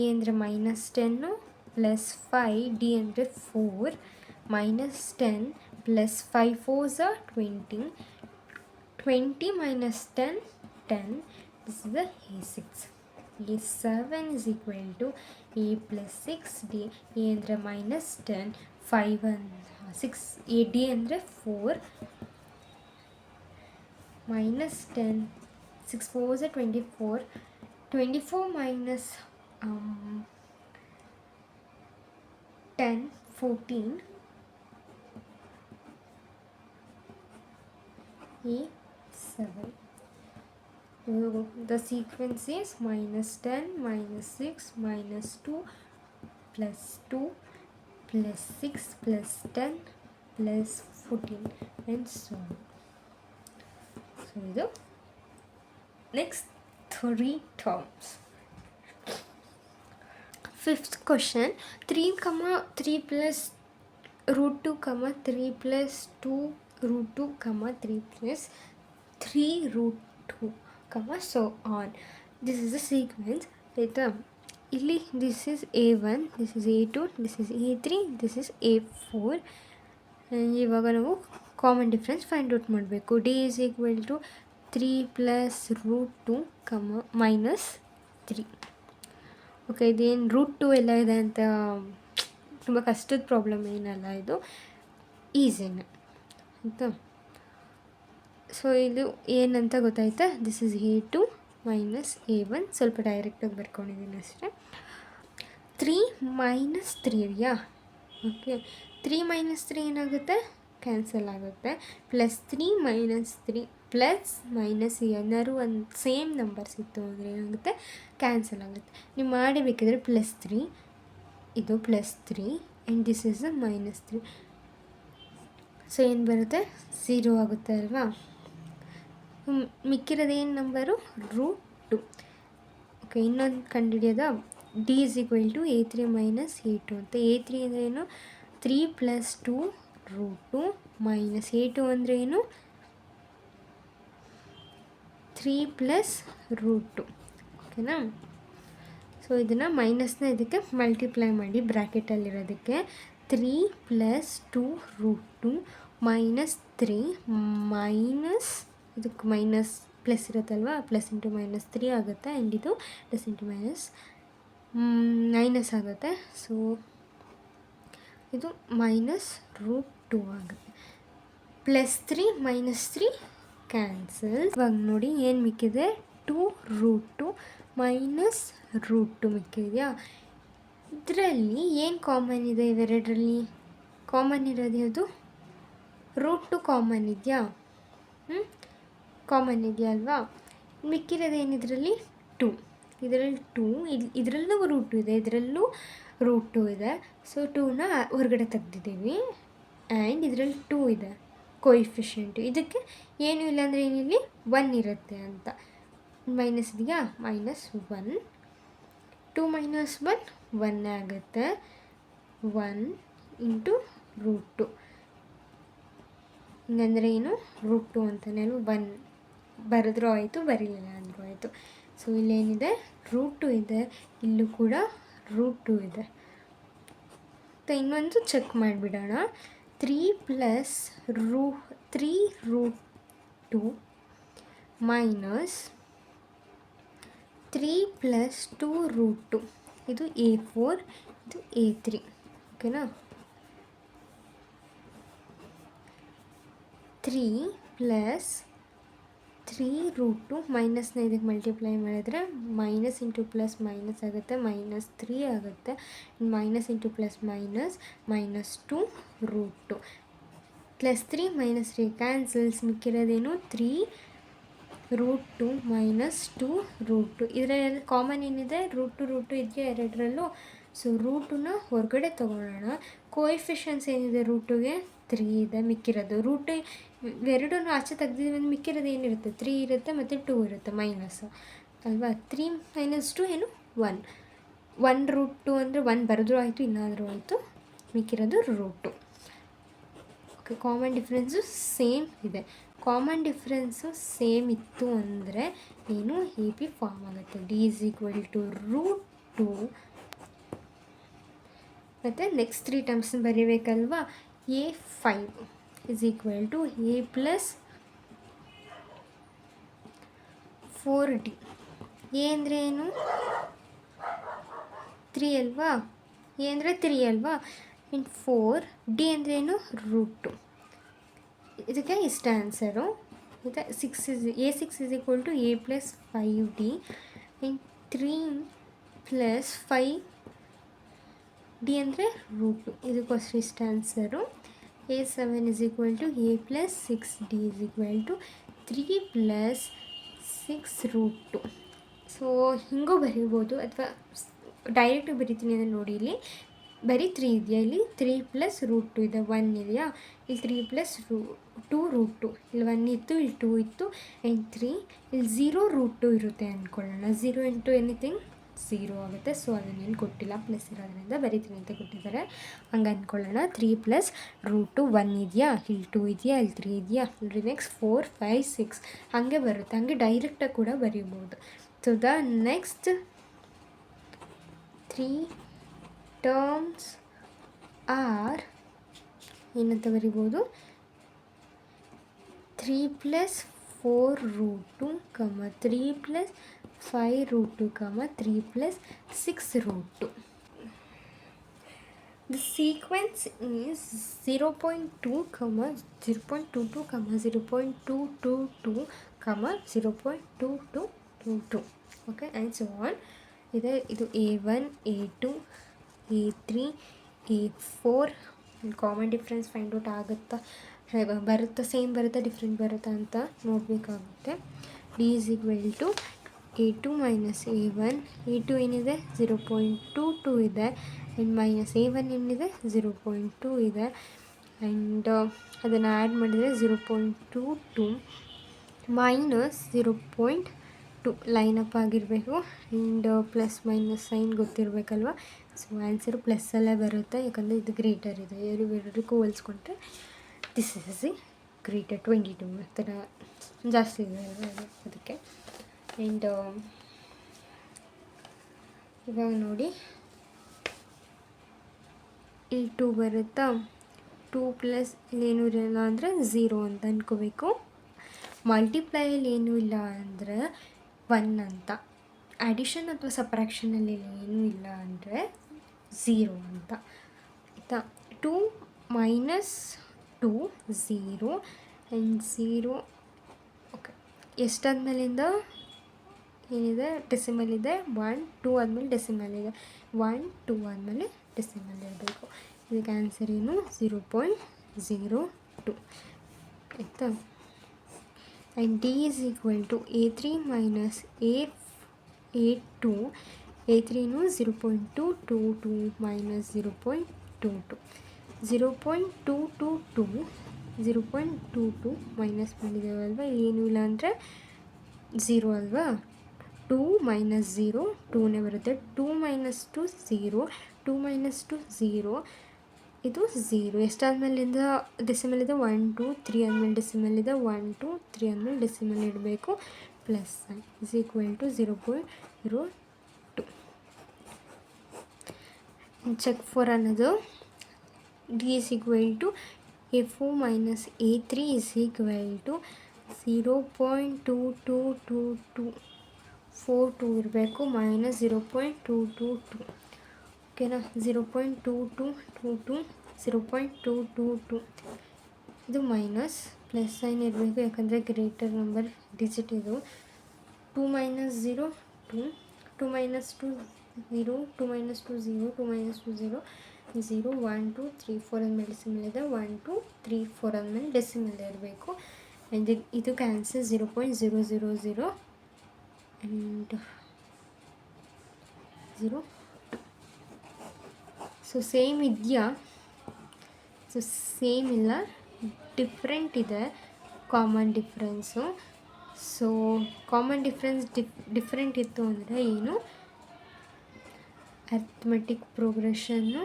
A ಅಂದರೆ -10 + 5, D ಅಂದರೆ 4. -10 + 5 4s 20. 20 - 10 10. This is the A6. A7 = A + 6D. A ಅಂದರೆ -10, 5 6 D ಅಂದರೆ 4. -10 6 4s 24. 24 - 10 14. A7. The sequence is -10 -6 -2 +2 +6 +10 +14 and so on. So ಇದು next 3 terms. Fifth question, 3, 3 + √2, 3 + 2 √2, 3 + 3 √2, so on. This is the sequence. ಆಯಿತಾ. ಇಲ್ಲಿ this is A1, this is A2, this is A3, this is A4. ಇವಾಗ ನಾವು common difference find out ಮಾಡಬೇಕು. D = 3 + √2, -3. Okay, ಇದೇನು √2 ಎಲ್ಲ ಇದೆ ಅಂತ ತುಂಬ ಕಷ್ಟದ ಪ್ರಾಬ್ಲಮ್ ಏನಲ್ಲ, ಇದು ಈಸಿನೇ ಆಯಿತಾ. ಸೊ ಇದು ಏನಂತ ಗೊತ್ತಾಯ್ತಾ. This is A2 - A1. ಸ್ವಲ್ಪ ಡೈರೆಕ್ಟಾಗಿ ಬರ್ಕೊಂಡಿದ್ದೀನಿ ಅಷ್ಟೇ. 3 - 3 ಇದೆಯಾ. ಓಕೆ, 3 - 3 ಏನಾಗುತ್ತೆ? ಕ್ಯಾನ್ಸಲ್ ಆಗುತ್ತೆ. +3 - 3 ಪ್ಲಸ್ ಮೈನಸ್ ಏನಾದ್ರು ಒಂದು ಸೇಮ್ ನಂಬರ್ಸ್ ಇತ್ತು ಅಂದರೆ ಏನಾಗುತ್ತೆ? ಕ್ಯಾನ್ಸಲ್ ಆಗುತ್ತೆ. ನೀವು ಮಾಡಿ ಬೇಕಿದ್ರೆ +3, ಇದು +3 ಆ್ಯಂಡ್ ದಿಸ್ ಇಸ್ -3. ಸೊ ಏನು ಬರುತ್ತೆ? 0 ಆಗುತ್ತೆ ಅಲ್ವಾ. ಮಿಕ್ಕಿರೋದು ಏನು ನಂಬರು √2. ಓಕೆ, ಇನ್ನೊಂದು ಕಂಡುಹಿಡಿಯೋದ D is equal to A3 minus A2 ಅಂತ. A3 ಅಂದರೆ ಏನು 3 + 2 √2 ಮೈನಸ್ A2 ಅಂದರೆ ಏನು 3 + √2. ಓಕೆನಾ. ಸೊ ಇದನ್ನು ಮೈನಸ್ನ ಇದಕ್ಕೆ ಮಲ್ಟಿಪ್ಲೈ ಮಾಡಿ ಬ್ರ್ಯಾಕೆಟಲ್ಲಿರೋದಕ್ಕೆ 3 + 2 √2 ಮೈನಸ್ 3 ಮೈನಸ್ ಇದಕ್ಕೆ ಮೈನಸ್ ಪ್ಲಸ್ ಇರುತ್ತಲ್ವ, ಪ್ಲಸ್ ಇಂಟು ಮೈನಸ್ 3 ಆಗುತ್ತೆ. ಆ್ಯಂಡ್ ಇದು ಪ್ಲಸ್ ಇಂಟು ಮೈನಸ್ ಆಗುತ್ತೆ. ಸೊ ಇದು ಮೈನಸ್ √2 ಆಗುತ್ತೆ. +3 -3 ಕ್ಯಾನ್ಸಲ್. ಇವಾಗ ನೋಡಿ ಏನು ಮಿಕ್ಕಿದೆ 2 √2 ಮೈನಸ್ √2 ಮಿಕ್ಕಿದೆಯಾ. ಇದರಲ್ಲಿ ಏನು ಕಾಮನ್ ಇದೆ, ಇವೆರಡರಲ್ಲಿ ಕಾಮನ್ ಇರೋದು ಯಾವುದು √2 ಕಾಮನ್ ಇದೆಯಾ. ಕಾಮನ್ ಇದೆಯಲ್ವಾ. ಮಿಕ್ಕಿರೋದು ಏನಿದ್ರಲ್ಲಿ 2. ಇದರಲ್ಲಿ 2, ಇದರಲ್ಲೂ √2 ಇದೆ, ಇದರಲ್ಲೂ √2 ಇದೆ. ಸೊ 2ನ ಹೊರಗಡೆ ತೆಗ್ದಿದ್ದೀವಿ. ಆ್ಯಂಡ್ ಇದರಲ್ಲಿ 2 ಇದೆ ಕೋಎಫಿಷಿಯೆಂಟು. ಇದಕ್ಕೆ ಏನೂ ಇಲ್ಲ ಅಂದರೆ ಏನಿಲ್ಲಿ 1 ಇರುತ್ತೆ ಅಂತ. ಮೈನಸ್ ಇದೆಯಾ, -1. 2 - 1 1 ಆಗುತ್ತೆ. 1 × √2 ಹಿಂಗಂದರೆ ಏನು √2 ಅಂತಲೇ 1 ಬರೆದ್ರೂ ಆಯಿತು, ಬರೀಲಿಲ್ಲ ಅಂದರೂ ಆಯಿತು. ಸೊ ಇಲ್ಲೇನಿದೆ √2 ಇದೆ, ಇಲ್ಲೂ ಕೂಡ √2 ಇದೆ. ಮತ್ತು ಇನ್ನೊಂದು ಚೆಕ್ ಮಾಡಿಬಿಡೋಣ. 3 + √2 ಮೈನಸ್ 3 + 2 √2. ಇದು A4, ಇದು A3. ಓಕೆನಾ. 3 + 3 √2 ಮೈನಸ್ನ ಇದಕ್ಕೆ ಮಲ್ಟಿಪ್ಲೈ ಮಾಡಿದ್ರೆ ಮೈನಸ್ ಇಂಟು ಪ್ಲಸ್ ಮೈನಸ್ ಆಗುತ್ತೆ, -3 ಆಗುತ್ತೆ. Minus into plus minus -2 √2. +3 -3 cancels. ಮಿಕ್ಕಿರೋದೇನು 3 √2 - 2 √2. ಇದರಲ್ಲಿ ಕಾಮನ್ ಏನಿದೆ √2 ಇದೆಯಾ ಎರಡರಲ್ಲೂ. ಸೊ √2ನ ಹೊರಗಡೆ ತೊಗೊಳ್ಳೋಣ. ಕೋಎಫಿಷಿಯನ್ಸ್ ಏನಿದೆ √2ಗೆ 3 ಇದೆ. ಮಿಕ್ಕಿರೋದು √2 ಎರಡೂ ಆಚೆ ತೆಗ್ದಿದ್ದೀವಿ ಅಂದರೆ ಮಿಕ್ಕಿರೋದು ಏನಿರುತ್ತೆ 3 ಇರುತ್ತೆ ಮತ್ತು 2 ಇರುತ್ತೆ ಮೈನಸ್ ಅಲ್ವಾ. 3 - 2 ಏನು 1. 1 √2 ಅಂದರೆ 1 ಬರೆದ್ರೂ ಆಯಿತು, ಇಲ್ಲಾದರೂ ಆಯಿತು. ಮಿಕ್ಕಿರೋದು √2. ಓಕೆ, ಕಾಮನ್ ಡಿಫ್ರೆನ್ಸು ಸೇಮ್ ಇದೆ. ಕಾಮನ್ ಡಿಫ್ರೆನ್ಸು ಸೇಮ್ ಇತ್ತು ಅಂದರೆ ಏನು AP ಫಾರ್ಮ್ ಆಗುತ್ತೆ. D = √2. ಮತ್ತು next 3 ಟರ್ಮ್ಸ್ನ ಬರೀಬೇಕಲ್ವಾ. A5 = A + 4D. A ಅಂದರೆ ಏನು 3 ಅಲ್ವಾ. A ಅಂದರೆ 3 ಅಲ್ವಾ. ಇನ್ 4 D ಅಂದರೆ ಏನು √2. ಇದಕ್ಕೆ ಇಷ್ಟ ಆನ್ಸರು. ಮತ್ತು A6 = A + 5D. In 3 + 5D ಅಂದರೆ √2. ಇದಕ್ಕೋಸ್ಕರ ಇಷ್ಟ answer. A7 = A + 6D = 3 + 6 √2. So ಹಿಂಗೂ ಬರೀಬೋದು, ಅಥವಾ ಡೈರೆಕ್ಟಾಗಿ ಬರಿತೀನಿ ಅಂದರೆ ನೋಡಿ, ಇಲ್ಲಿ ಬರೀ 3 ಇದೆಯಾ, ಇಲ್ಲಿ 3 + √2 ಇದೆ, 1 ಇದೆಯಾ, ಇಲ್ಲಿ 3 + 2 √2, ಇಲ್ಲಿ 1 ಇತ್ತು, ಇಲ್ಲಿ 2 ಇತ್ತು, ಆ್ಯಂಡ್ 3, ಇಲ್ಲಿ 0 √2 ಇರುತ್ತೆ ಅಂದ್ಕೊಳ್ಳೋಣ. 0 × ಎನಿಥಿಂಗ್ 0 ಆಗುತ್ತೆ. ಸೊ ಅದನ್ನೇನು ಕೊಟ್ಟಿಲ್ಲ, ಪ್ಲಸ್ ಇರೋದ್ರಿಂದ ಬರೀತೀನಿ ಅಂತ ಕೊಟ್ಟಿದ್ದಾರೆ. ಹಂಗೆ ಅಂದ್ಕೊಳ್ಳೋಣ. 3 + √2 1 ಇದೆಯಾ, ಇಲ್ಲಿ 2 ಇದೆಯಾ, ಇಲ್ಲಿ 3 ಇದೆಯಾ, ಇಲ್ಲಿ ನೆಕ್ಸ್ಟ್ 4 5 6 ಹಾಗೆ ಬರುತ್ತೆ. ಹಾಗೆ ಡೈರೆಕ್ಟಾಗಿ ಕೂಡ ಬರೀಬೋದು. So the next 3 terms are ಏನಂತ ಬರಿಬೋದು, 3 + 4 √2, 3 + 5 √2, 3 + 6 √2. The sequence is 0.2, 0.22, 0.222, 0.2222. Okay, and so on. ಇದು A1, A2, A3, A4. Common difference find out ಆಗುತ್ತಾ, ಬರುತ್ತಾ, ಸೇಮ್ ಬರುತ್ತಾ, ಡಿಫ್ರೆಂಟ್ ಬರುತ್ತಾ ಅಂತ ನೋಡಬೇಕಾಗುತ್ತೆ. D = A2 - A1. A2 ಏನಿದೆ 0.22 ಇದೆ, ಆ್ಯಂಡ್ -A1 ಏನಿದೆ 0.2 ಇದೆ. ಆ್ಯಂಡ್ ಅದನ್ನು ಆ್ಯಡ್ ಮಾಡಿದರೆ 0.22 ಮೈನಸ್ 0.2 ಲೈನ್ ಅಪ್ ಆಗಿರಬೇಕು. ಆ್ಯಂಡ್ ಪ್ಲಸ್ ಮೈನಸ್ ಸೈನ್ ಗೊತ್ತಿರಬೇಕಲ್ವ. ಸೊ ಆನ್ಸರು ಪ್ಲಸ್ಸಲ್ಲೇ ಬರುತ್ತೆ, ಯಾಕಂದರೆ ಇದು ಗ್ರೇಟರ್ ಇದೆ. ಎರಡಕ್ಕೂ ಹೋಲಿಸ್ಕೊಂಡ್ರೆ ದಿಸ್ ಇಸ್ ಎ ಗ್ರೇಟರ್ 22 ಆ ಥರ ಜಾಸ್ತಿ ಇದೆ ಅದಕ್ಕೆ. ಆ್ಯಂಡ್ ಇವಾಗ ನೋಡಿ ಇಲ್ಲಿ 2 ಬರುತ್ತಾ. 2 ಪ್ಲಸ್ ಇಲ್ಲೇನೂ ಇರಲ್ಲ ಅಂದರೆ 0 ಅಂತ ಅಂದ್ಕೋಬೇಕು. ಮಲ್ಟಿಪ್ಲೈಯಲ್ಲಿ ಏನೂ ಇಲ್ಲ ಅಂದರೆ 1 ಅಂತ. ಅಡಿಷನ್ ಅಥವಾ ಸಪ್ರಾಕ್ಷನಲ್ಲಿ ಏನೂ ಇಲ್ಲ ಅಂದರೆ 0 ಅಂತ ಆಯಿತಾ. 2 ಮೈನಸ್ 2 0 ಆ್ಯಂಡ್ 0. ಓಕೆ, ಎಷ್ಟಾದ್ಮೇಲಿಂದ ಏನಿದೆ ಡೆಸಿಮಲ್ ಇದೆ. 1 2 ಆದಮೇಲೆ ಡೆಸಿಮಲ್ ಇದೆ. 1 2 ಆದಮೇಲೆ ಡೆಸಿಮಲ್ ಇರಬೇಕು. ಇದಕ್ಕೆ ಆನ್ಸರ್ ಏನು 0.02 ಆಯಿತಾ. And D is equal to A3 minus A2. A3ನು 0.222 ಮೈನಸ್ 0.22. 0.222 ಮೈನಸ್ ಮಾಡಿದ್ದೇವಲ್ವ, ಏನೂ ಇಲ್ಲ ಅಂದರೆ 0 ಅಲ್ವಾ. 2 ಮೈನಸ್ 0 2ನೇ ಬರುತ್ತೆ. 2 ಮೈನಸ್ 2 0. 2 ಮೈನಸ್ 2 0. ಇದು 0. ಎಷ್ಟಾದ್ಮೇಲಿಂದ ಡೆಸಿಮಲ್ ಇದೆ 1 2 3 ಆದಮೇಲೆ ಡೆಸಿಮಲ್ ಇದೆ 1 2 3 ಆದಮೇಲೆ ಡೆಸಿಮಲ್ ಇಡಬೇಕು. Plus is equal to 0.02. Check for ಅನ್ನೋದು D is equal to A4 minus A3 is equal to 0.2242 ಇರಬೇಕು ಮೈನಸ್ 0.222. ಓಕೆನಾ. 0.2222 0.222 ಇದು ಮೈನಸ್ ಪ್ಲಸ್ ಸೈನ್ ಇರಬೇಕು, ಯಾಕಂದರೆ ಗ್ರೇಟರ್ ನಂಬರ್ ಡಿಜಿಟ್ ಇದು. 2 ಮೈನಸ್ 0 2 2 ಮೈನಸ್ 2 0 2 ಮೈನಸ್ 2 0 2 ಮೈನಸ್ 2 0 0 1 2 3 4 ಆದಮೇಲೆ ಡೆಸಿಮಲ್ ಇದೆ. 1 2 3 4 ಆದಮೇಲೆ ಡೆಸಿಮಲ್ ಇರಬೇಕು. ಆ್ಯಂಡ್ ಇದು ಕ್ಯಾನ್ಸಲ್ 0.000 ಆ್ಯಂಡ್ 0. ಸೊ ಸೇಮ್ ಇದೆಯಾ? ಸೊ ಸೇಮ್ ಇಲ್ಲ, ಡಿಫ್ರೆಂಟ್ ಇದೆ. Common difference. So common difference different ಇತ್ತು ಅಂದರೆ ಏನು, ಅರ್ಥಮೆಟಿಕ್ ಪ್ರೋಗ್ರೆಷನ್ನು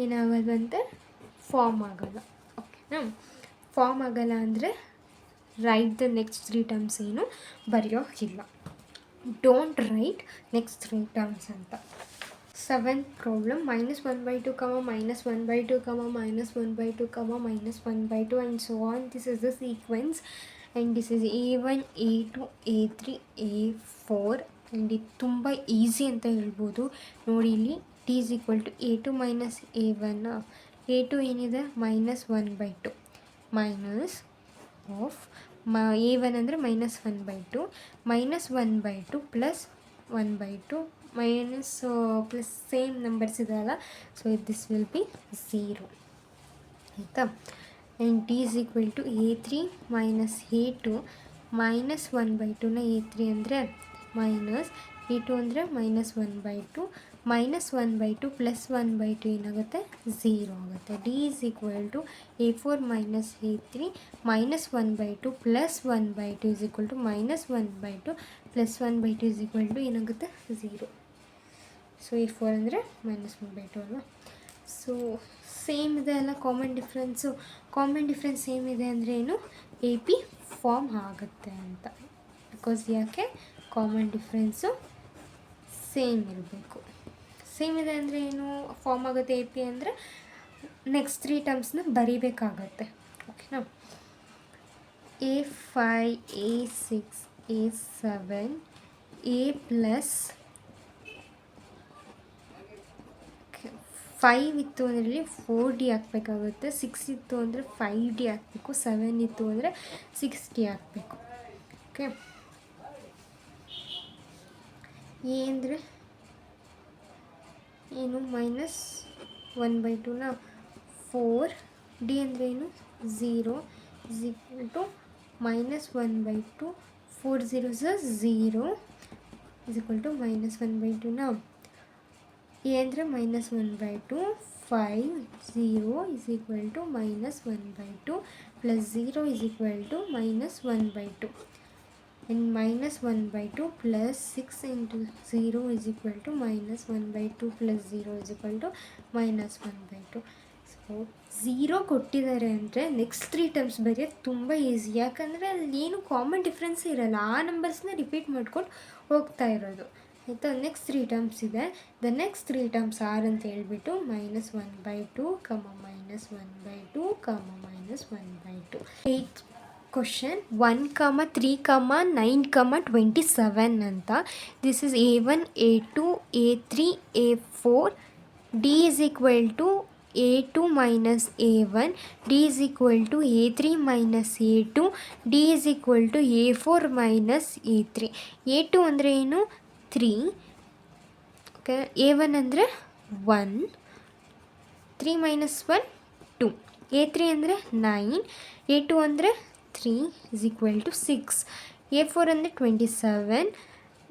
ಏನಾಗೋದಂತೆ ಫಾರ್ಮ್ ಆಗೋಲ್ಲ. ಓಕೆನಾ. ಫಾರ್ಮ್ ಆಗೋಲ್ಲ ಅಂದರೆ ರೈಟ್ ದ ನೆಕ್ಸ್ಟ್ 3 ಟರ್ಮ್ಸ್ ಏನು ಬರೆಯೋಕ್ಕಿಲ್ಲ. ಡೋಂಟ್ ರೈಟ್ ನೆಕ್ಸ್ಟ್ 3 ಟರ್ಮ್ಸ್ ಅಂತ. 7th problem -1/2, -1/2, -1/2, -1/2 and so on. This is the sequence and this is A1 A2 A3 A4 and ಇದು ತುಂಬ ಈಸಿ ಅಂತ ಹೇಳ್ಬೋದು. ನೋಡಿ ಇಲ್ಲಿ T is equal to A2 minus A1. A2 ಏನಿದೆ -1/2 minus of A1 ಅಂದರೆ -1/2 -1/2 plus 1/2 minus plus same numbers ಇದೆಯಲ್ಲ. So this will be 0 ಆಯಿತಾ. And D is equal to A3 minus A2 -1/2ನ A3 ಅಂದರೆ ಮೈನಸ್ A2 ಅಂದರೆ -1/2 -1/2 plus 1/2 ಏನಾಗುತ್ತೆ 0 ಆಗುತ್ತೆ. D is equal to A4 minus A3 -1/2 plus 1/2 is equal to -1/2 plus 1/2 is equal to ಏನಾಗುತ್ತೆ 0. So A4 ಅಂದರೆ -1/2 ಅಲ್ವಾ. So same ಇದೆ ಅಲ್ಲ common difference. Common difference same ಇದೆ ಅಂದರೆ ಏನು AP ಫಾರ್ಮ್ ಆಗುತ್ತೆ ಅಂತ. ಬಿಕಾಸ್ ಯಾಕೆ ಕಾಮನ್ ಡಿಫ್ರೆನ್ಸು ಸೇಮ್ ಇರಬೇಕು. ಸೇಮ್ ಇದೆ ಅಂದರೆ ಏನು ಫಾರ್ಮ್ ಆಗುತ್ತೆ AP ಅಂದರೆ ನೆಕ್ಸ್ಟ್ 3 ಟರ್ಮ್ಸ್ನ ಬರೀಬೇಕಾಗತ್ತೆ. ಓಕೆನಾ. A5 A6 A7 A plus 5 ಇತ್ತು ಅಂದರೆ ಇಲ್ಲಿ 4D ಹಾಕಬೇಕಾಗುತ್ತೆ. 6 ಇತ್ತು ಅಂದರೆ 5D ಹಾಕಬೇಕು. 7 ಇತ್ತು ಅಂದರೆ 6D ಹಾಕಬೇಕು. ಓಕೆ. ಎ ಅಂದರೆ ಏನು -1/2ನ 4. ಡಿ ಅಂದರೆ ಏನು 0 is equal to -1/2 4 0 0 is equal to -1/2ನ ಎ ಅಂದರೆ -1/2, 5 0 = -1/2 plus 0 = -1/2 and -1/2 plus 6 into 0 = -1/2 plus 0 = -1/2. So 0 ಕೊಟ್ಟಿದ್ದಾರೆ ಅಂದರೆ ನೆಕ್ಸ್ಟ್ 3 ಟರ್ಮ್ಸ್ ಬರೆಯೋದು ತುಂಬ ಈಸಿ, ಯಾಕಂದರೆ ಅಲ್ಲಿ ಏನು ಕಾಮನ್ ಡಿಫ್ರೆನ್ಸ್ ಇರಲ್ಲ, ಆ ನಂಬರ್ಸ್ನ ರಿಪೀಟ್ ಮಾಡ್ಕೊಂಡು ಹೋಗ್ತಾ ಇರೋದು ಆಯಿತಾ. ನೆಕ್ಸ್ಟ್ 3 ಟರ್ಮ್ಸ್ ಇದೆ. ದ ನೆಕ್ಸ್ಟ್ 3 ಟರ್ಮ್ಸ್ ಆರ್ ಅಂತ ಹೇಳ್ಬಿಟ್ಟು -1/2, -1/2, -1/2. 8th ಕ್ವಶನ್ 1, 3, 9, 27 ಅಂತ. This is A1, A2, A3, A4. D is equal to A2 minus A1. D is equal to A3 minus A2. D is equal to A4 minus A3. A2 ಅಂದರೆ ಏನು? 3. Okay. A1 ಅಂದರೆ 1. 3 minus 1 2. A3 ಅಂದರೆ 9. A2 ಅಂದರೆ 3 is equal to 6. A4 ಅಂದರೆ 27.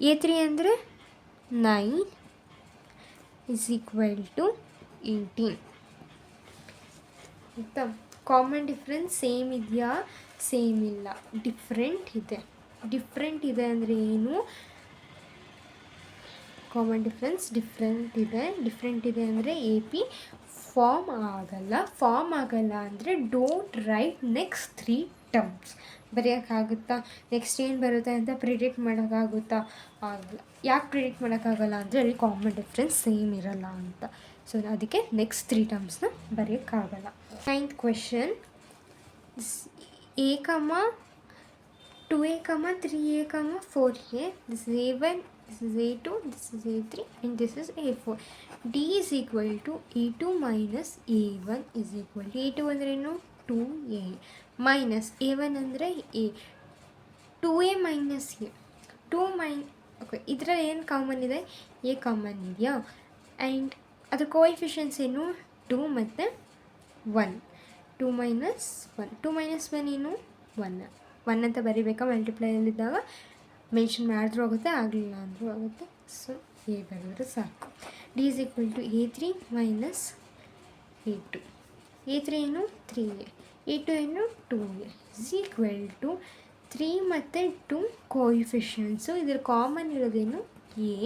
A3 ಅಂದರೆ 9 is equal to 18. ಆಯಿತಾ. Common difference same ಇದೆಯಾ? Same ಇಲ್ಲ, ಡಿಫ್ರೆಂಟ್ ಇದೆ. ಡಿಫ್ರೆಂಟ್ ಇದೆ ಅಂದರೆ ಏನು? ಕಾಮನ್ ಡಿಫ್ರೆನ್ಸ್ ಡಿಫ್ರೆಂಟ್ ಇದೆ ಅಂದರೆ ಎ ಪಿ ಫಾರ್ಮ್ ಆಗಲ್ಲ ಅಂದರೆ ಡೋಂಟ್ ರೈಟ್ ನೆಕ್ಸ್ಟ್ 3 ಟರ್ಮ್ಸ್. ಬರೆಯೋಕ್ಕಾಗುತ್ತಾ? ನೆಕ್ಸ್ಟ್ ಏನು ಬರುತ್ತೆ ಅಂತ ಪ್ರಿಡಿಕ್ಟ್ ಮಾಡೋಕ್ಕಾಗುತ್ತಾ? ಆಗಲ್ಲ. ಯಾಕೆ ಪ್ರಿಡಿಕ್ಟ್ ಮಾಡೋಕ್ಕಾಗಲ್ಲ ಅಂದರೆ ಅಲ್ಲಿ ಕಾಮನ್ ಡಿಫ್ರೆನ್ಸ್ ಸೇಮ್ ಇರಲ್ಲ ಅಂತ. ಸೊ ಅದಕ್ಕೆ next 3 ಟರ್ಮ್ಸ್ನ ಬರೆಯೋಕ್ಕಾಗಲ್ಲ. 9th question A, 2A, 3A, 4A. This is A1, this is A2, this is A3 and this is A4. D is equal to A2 minus A1 is equal to A2 ಅಂದರೆ ಏನು? 2A minus A1 ಅಂದರೆ A. 2A minus A. Okay, ಇದರಲ್ಲಿ ಏನು common ಇದೆ? A common ಇದೆಯಾ? And ಅದ್ರ coefficients ಏನು? 2 ಮತ್ತು 1. 2 minus 1. 2 minus 1 ಏನು? 1 ಅಂತ ಬರಿಬೇಕಾ? ಮಲ್ಟಿಪ್ಲೈಯಲ್ಲಿದ್ದಾಗ ಮೆನ್ಷನ್ ಮಾಡಿದ್ರೂ ಆಗುತ್ತೆ, ಆಗಲಿಲ್ಲ ಅಂದರೂ ಆಗುತ್ತೆ. ಸೊ ಎ ಬರೆದ್ರೆ ಸಾಕು. D is equal to A3 minus A2. A3 ಏನು? 3A. A2 ಏನು? 2A ಇಸ್ ಈಕ್ವಲ್ ಟು 3 ಮತ್ತು 2 ಕೋಎಫಿಷಿಯನ್ಸು. ಇದ್ರ common ಇರೋದೇನು? A.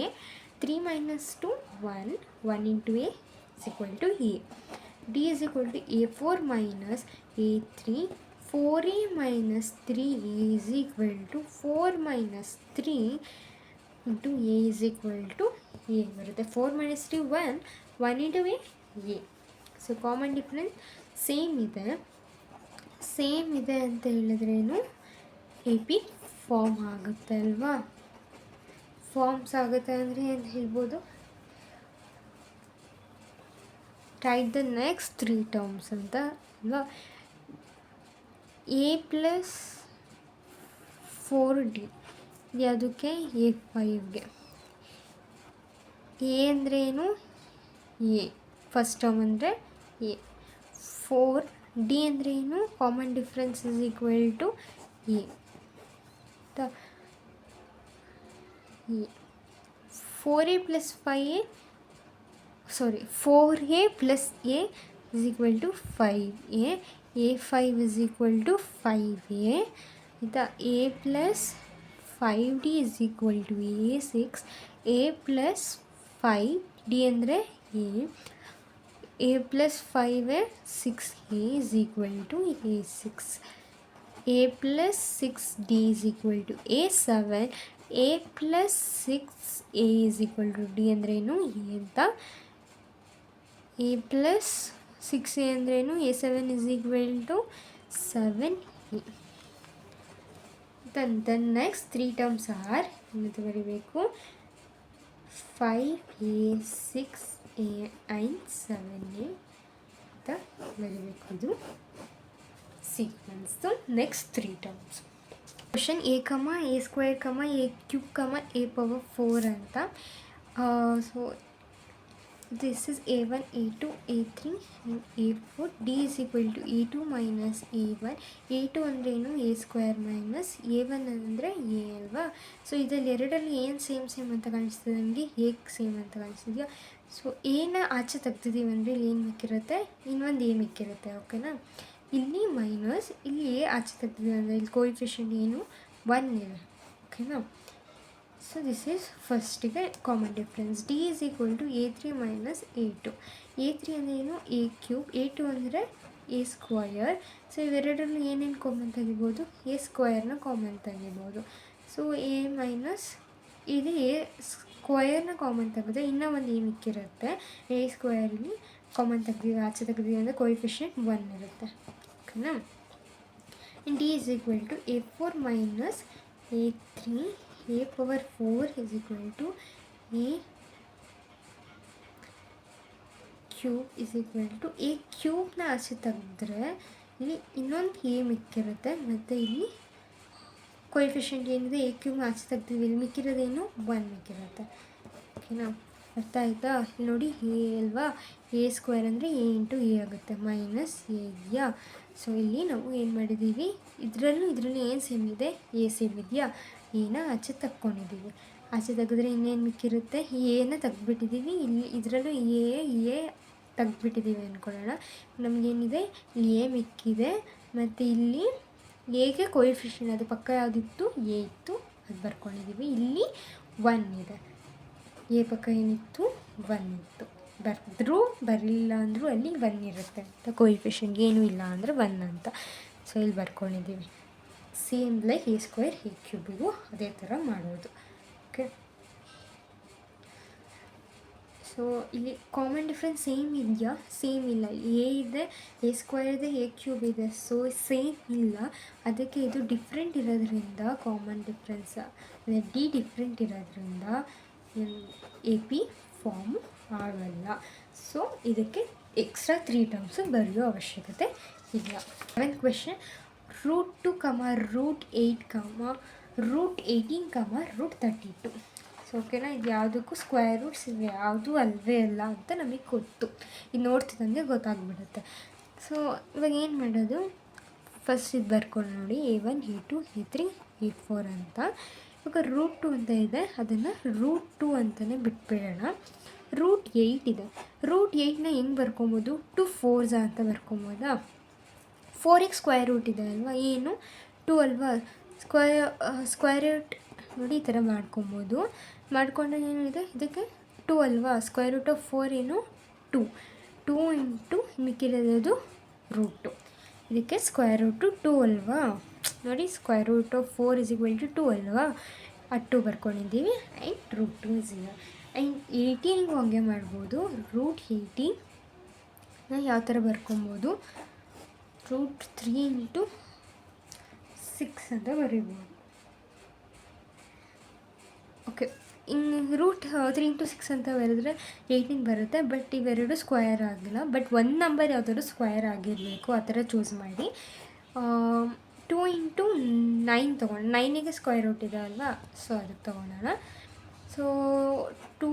3 minus 2 1. 1 into A is equal to A. D is equal to A4 minus A3. 4A minus 3A is equal to 4 minus 3 into A is equal to A ಬರುತ್ತೆ. 4 minus 3 1. 1 into A. So common difference same ಇದೆ ಅಂತ ಹೇಳಿದ್ರೇನು? A P form ಆಗುತ್ತೆ ಅಲ್ವಾ? Forms ಆಗುತ್ತೆ ಅಂದರೆ ಏನು ಹೇಳ್ಬೋದು? Right the next 3 terms ಅಂತ ಅಲ್ವಾ? A ಪ್ಲಸ್ 4D ಯಾವುದಕ್ಕೆ? A5ಗೆ. ಎ ಅಂದರೆ ಏನು? ಎ ಫಸ್ಟ್ ಟರ್ಮ್ ಅಂದರೆ ಎ. 4D ಅಂದರೆ ಏನು? Common difference is equal to A. 4A plus 5A, sorry, 4A plus A is equal to 5A. A5 is equal to 5A. The A plus 5D is equal to A6. A plus 5D ಅಂದರೆ A. A plus 5A 6A is equal to A6. A plus 6D is equal to A7. A plus 6A is equal to D ಅಂದ್ರೇನು? A ಅಂತ. A plus 6A ಅಂದ್ರೇನು? A7 is equal to 7A. The next 3 terms are ಏನಂತ ಬರೀಬೇಕು? 5A 6A and 7A ಅಂತ ಬರೀಬೇಕು. ಇದು sequence. Next 3 terms. Question A, A square, A cube, A power 4 ಅಂತ. So this is A1, A2, A3 A4. D is equal to A2 minus A1. A2 ಅಂದ್ರೇನು? A square minus A1 ಅಂದರೆ A ಅಲ್ವಾ? So ಇದರಲ್ಲಿ ಎರಡರಲ್ಲಿ ಏನು same ಅಂತ ಕಾಣಿಸ್ತದೆ ನಮಗೆ? A ಸೇಮ್ ಅಂತ ಕಾಣಿಸ್ತಿದೆಯಾ? ಸೊ ಎನ ಆಚೆ ತೆಗ್ದಿದ್ದೀವಿ ಅಂದರೆ ಇಲ್ಲಿ ಏನು ಮಿಕ್ಕಿರುತ್ತೆ, ಇನ್ನೊಂದು ಎ ಮಿಕ್ಕಿರುತ್ತೆ. ಓಕೆನಾ. ಇಲ್ಲಿ ಮೈನಸ್, ಇಲ್ಲಿ ಎ ಆಚೆ ತೆಗ್ದಿದ್ದೀವಿ ಅಂದರೆ ಇಲ್ಲಿ ಕೋಎಫಿಷಿಯಂಟ್ ಏನು 1 ಇದೆ. ಓಕೆನಾ. ಸೊ ದಿಸ್ ಈಸ್ ಫಸ್ಟಿಗೆ common difference. D is equal to A3 minus A2. A3 ಅಂದರೆ ಏನು, ಎ ಕ್ಯೂಬ್. A2 ಅಂದರೆ ಎ ಸ್ಕ್ವಯರ್. ಸೊ ಇವೆರಡರಲ್ಲೂ ಏನೇನು ಕಾಮನ್ ತೆಗಿಬೋದು, ಎ ಸ್ಕ್ವಯರ್ನ ಕಾಮನ್ ತೆಗಿಬೋದು. ಸೊ ಎ ಮೈನಸ್ ಇದು ಎ ಸ್ಕ್ವಯರ್ನ ಕಾಮನ್ ತೆಗೆದ್ರೆ ಇನ್ನೂ ಒಂದು ಎ ಮಿಕ್ಕಿರುತ್ತೆ. ಎ ಸ್ಕ್ವಯರಲ್ಲಿ ಕಾಮನ್ ತೆಗ್ದಿವಿ, ಆಚೆ ತೆಗ್ದಿವಿ ಅಂದರೆ ಕೋಎಫಿಷಿಯಂಟ್ 1 ಇರುತ್ತೆ. ಓಕೆನಾ. D is equal to A4 minus A3. A power 4 is equal to A cube is equal to A ಕ್ಯೂಬ್ನ ಆಚೆ ತೆಗೆದ್ರೆ ಇಲ್ಲಿ ಇನ್ನೊಂದು ಎ ಮಿಕ್ಕಿರುತ್ತೆ, ಮತ್ತು ಇಲ್ಲಿ ಕೋಎಫಿಷಿಯಂಟ್ ಏನಿದೆ ಎ ಕ್ಯೂಬ್ನ ಆಚೆ ತೆಗ್ದಿವಿ, ಇಲ್ಲಿ ಮಿಕ್ಕಿರೋದೇನು 1 ಮಿಕ್ಕಿರುತ್ತೆ. ಓಕೆನಾ. ಅರ್ಥ ಆಯಿತಾ. ಇಲ್ಲಿ ನೋಡಿ ಎ ಅಲ್ವಾ, ಎ ಸ್ಕ್ವೇರ್ ಅಂದರೆ ಎ ಇಂಟು ಎ ಆಗುತ್ತೆ, ಮೈನಸ್ ಎ ಇದೆಯಾ. ಸೊ ಇಲ್ಲಿ ನಾವು ಏನು ಮಾಡಿದ್ದೀವಿ, ಇದರಲ್ಲೂ ಏನು ಸೇಮ್ ಇದೆ, ಎ ಸೇಮ್ ಇದೆಯಾ. ಎನ ಆಚೆ ತಕ್ಕೊಂಡಿದ್ದೀವಿ, ಆಚೆ ತೆಗೆದ್ರೆ ಇನ್ನೇನು ಮಿಕ್ಕಿರುತ್ತೆ, ಎನ ತೆಗ್ದುಬಿಟ್ಟಿದ್ದೀವಿ. ಇಲ್ಲಿ ಇದರಲ್ಲೂ ಎ ತೆಗ್ದುಬಿಟ್ಟಿದ್ದೀವಿ ಅಂದ್ಕೊಳ್ಳೋಣ. ನಮಗೇನಿದೆ, ಎ ಮಿಕ್ಕಿದೆ, ಮತ್ತು ಇಲ್ಲಿ ಎಗೆ ಕೋಎಫಿಷಿಯಂಟ್ ಅದು ಪಕ್ಕ ಯಾವುದಿತ್ತು, ಎ ಇತ್ತು, ಅದು ಬರ್ಕೊಂಡಿದ್ದೀವಿ. ಇಲ್ಲಿ 1 ಇದೆ, ಎ ಪಕ್ಕ ಏನಿತ್ತು, 1 ಇತ್ತು. ಬರೆದ್ರೂ ಬರಲಿಲ್ಲ ಅಂದರೂ ಅಲ್ಲಿ 1 ಇರುತ್ತೆ ಅಂತ, ಕೋಎಫಿಷಿಯಂಟ್ ಏನೂ ಇಲ್ಲ ಅಂದರೆ 1 ಅಂತ. ಸೊ ಇಲ್ಲಿ ಬರ್ಕೊಂಡಿದ್ದೀವಿ. Same like A square A ಕ್ಯೂಬಿಗೂ ಅದೇ ಥರ ಮಾಡೋದು. ಓಕೆ. ಸೊ ಇಲ್ಲಿ ಕಾಮನ್ ಡಿಫ್ರೆನ್ಸ್ ಸೇಮ್ ಇದೆಯಾ, ಸೇಮ್ ಇಲ್ಲ. ಎ ಇದೆ, ಎ ಸ್ಕ್ವೇರ್ ಇದೆ, ಎ ಕ್ಯೂಬ್ ಇದೆ. ಸೊ ಸೇಮ್ ಇಲ್ಲ, ಅದಕ್ಕೆ ಇದು ಡಿಫ್ರೆಂಟ್ ಇರೋದ್ರಿಂದ ಕಾಮನ್ ಡಿಫ್ರೆನ್ಸ್ ಅಂದರೆ ಡಿ ಡಿಫ್ರೆಂಟ್ ಇರೋದ್ರಿಂದ ಎ ಪಿ ಫಾರ್ಮ್ ಆಗಲ್ಲ. ಸೊ ಇದಕ್ಕೆ ಎಕ್ಸ್ಟ್ರಾ 3 ಟರ್ಮ್ಸು ಬರೆಯೋ ಅವಶ್ಯಕತೆ ಇಲ್ಲ. 7th question, √2, √8, √18, √32. ಸೊ ಓಕೆನಾ. ಇದು ಯಾವುದಕ್ಕೂ ಸ್ಕ್ವೇರ್ ರೂಟ್ಸ್ ಇವೆ, ಯಾವುದೂ ಅಲ್ವೇ ಅಲ್ಲ ಅಂತ ನಮಗೆ ಗೊತ್ತು. ಇದು ನೋಡ್ತಿದ್ದಂಗೆ ಗೊತ್ತಾಗ್ಬಿಡುತ್ತೆ. ಸೊ ಇವಾಗ ಏನು ಮಾಡೋದು, ಫಸ್ಟ್ ಇದು ಬರ್ಕೊಂಡು ನೋಡಿ, A1, A2, A3, A4 ಅಂತ. ಇವಾಗ √2 ಅಂತ ಇದೆ, ಅದನ್ನು √2 ಅಂತಲೇ ಬಿಟ್ಬಿಡೋಣ. √8 ಇದೆ, √8ನ ಹೆಂಗೆ ಬರ್ಕೊಬೋದು, 2 4s ಅಂತ ಬರ್ಕೊಬೋದಾ. 4x ಸ್ಕ್ವೇರ್ ರೂಟ್ ಇದೆ ಅಲ್ವಾ, ಏನು 2 ಅಲ್ವಾ, ಸ್ಕ್ವೇರ್ ರೂಟ್ ನೋಡಿ ಈ ಥರ ಮಾಡ್ಕೊಬೋದು. ಮಾಡ್ಕೊಂಡಾಗ ಏನಿದೆ, ಇದಕ್ಕೆ 2 ಅಲ್ವಾ, ಸ್ಕ್ವೇರ್ ರೂಟ್ ಆಫ್ 4 ಏನು 2 ಇಂಟು ಮಿಕ್ಕಿರೋದು √2. ಇದಕ್ಕೆ ಸ್ಕ್ವೇರ್ ರೂಟು 2 ಅಲ್ವಾ, ನೋಡಿ square root of 4 is equal to 2 ಅಲ್ವಾ, ಅದು 2 ಬರ್ಕೊಂಡಿದ್ದೀವಿ. ಆ್ಯಂಡ್ √2 0. ಆ್ಯಂಡ್ 18ಗೂ ಹಂಗೆ ಮಾಡ್ಬೋದು. √18 ಯಾವ ಥರ ಬರ್ಕೊಬೋದು, √3 ಇಂಟು 6 ಅಂತ ಬರೀಬೋದು. ಓಕೆ. ಇನ್ನು √3 ಇಂಟು 6 ಅಂತ ಬರೆದ್ರೆ 18 ಬರುತ್ತೆ. ಬಟ್ ಇವೆರಡು ಸ್ಕ್ವಯರ್ ಆಗಿಲ್ಲ. ಬಟ್ ಒಂದು ನಂಬರ್ ಯಾವುದಾದ್ರು ಸ್ಕ್ವಯರ್ ಆಗಿರಬೇಕು, ಆ ಥರ ಚೂಸ್ ಮಾಡಿ. 2 ಇಂಟು 9 ತೊಗೊಂಡು, 9ಗೆ ಸ್ಕ್ವೇರ್ ರೂಟ್ ಇದೆ ಅಲ್ವಾ, ಸೊ ಅದಕ್ಕೆ ತೊಗೊಳೋಣ. ಸೊ 2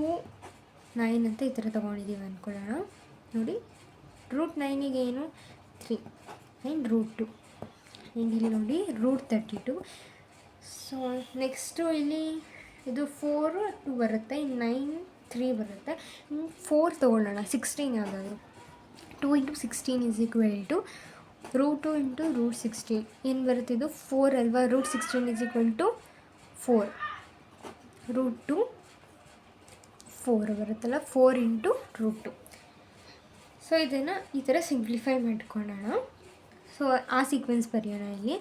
9 ಅಂತ ಈ ಥರ ತೊಗೊಂಡಿದ್ದೀವಿ ಅಂದ್ಕೊಳ್ಳೋಣ. ನೋಡಿ √9ಗೆ ಏನು 3 ಆ್ಯಂಡ್ √2 ಆ್ಯಂಡ್ ಇಲ್ಲಿ ನೋಡಿ √32. ಸೊ ನೆಕ್ಸ್ಟು ಇಲ್ಲಿ ಇದು 4 2 ಬರುತ್ತೆ, ಇನ್ನು 9 3 ಬರುತ್ತೆ. 4 ತೊಗೊಳ್ಳೋಣ, 16 ಯಾವುದಾದ್ರು. 2 into 16 is equal to √2 into √16 ಏನು ಬರುತ್ತೆ, ಇದು 4 ಅಲ್ವಾ. √16 ಇಸ್ ಈಕ್ವಲ್ ಟು 4, √2 4 ಬರುತ್ತಲ್ಲ, 4 ಇಂಟು √2. ಸೊ ಇದನ್ನು ಈ ಥರ ಸಿಂಪ್ಲಿಫೈ ಮಾಡ್ಕೊಳ್ಳೋಣ. ಸೊ ಆ ಸೀಕ್ವೆನ್ಸ್ ಬರೆಯೋಣ. ಇಲ್ಲಿ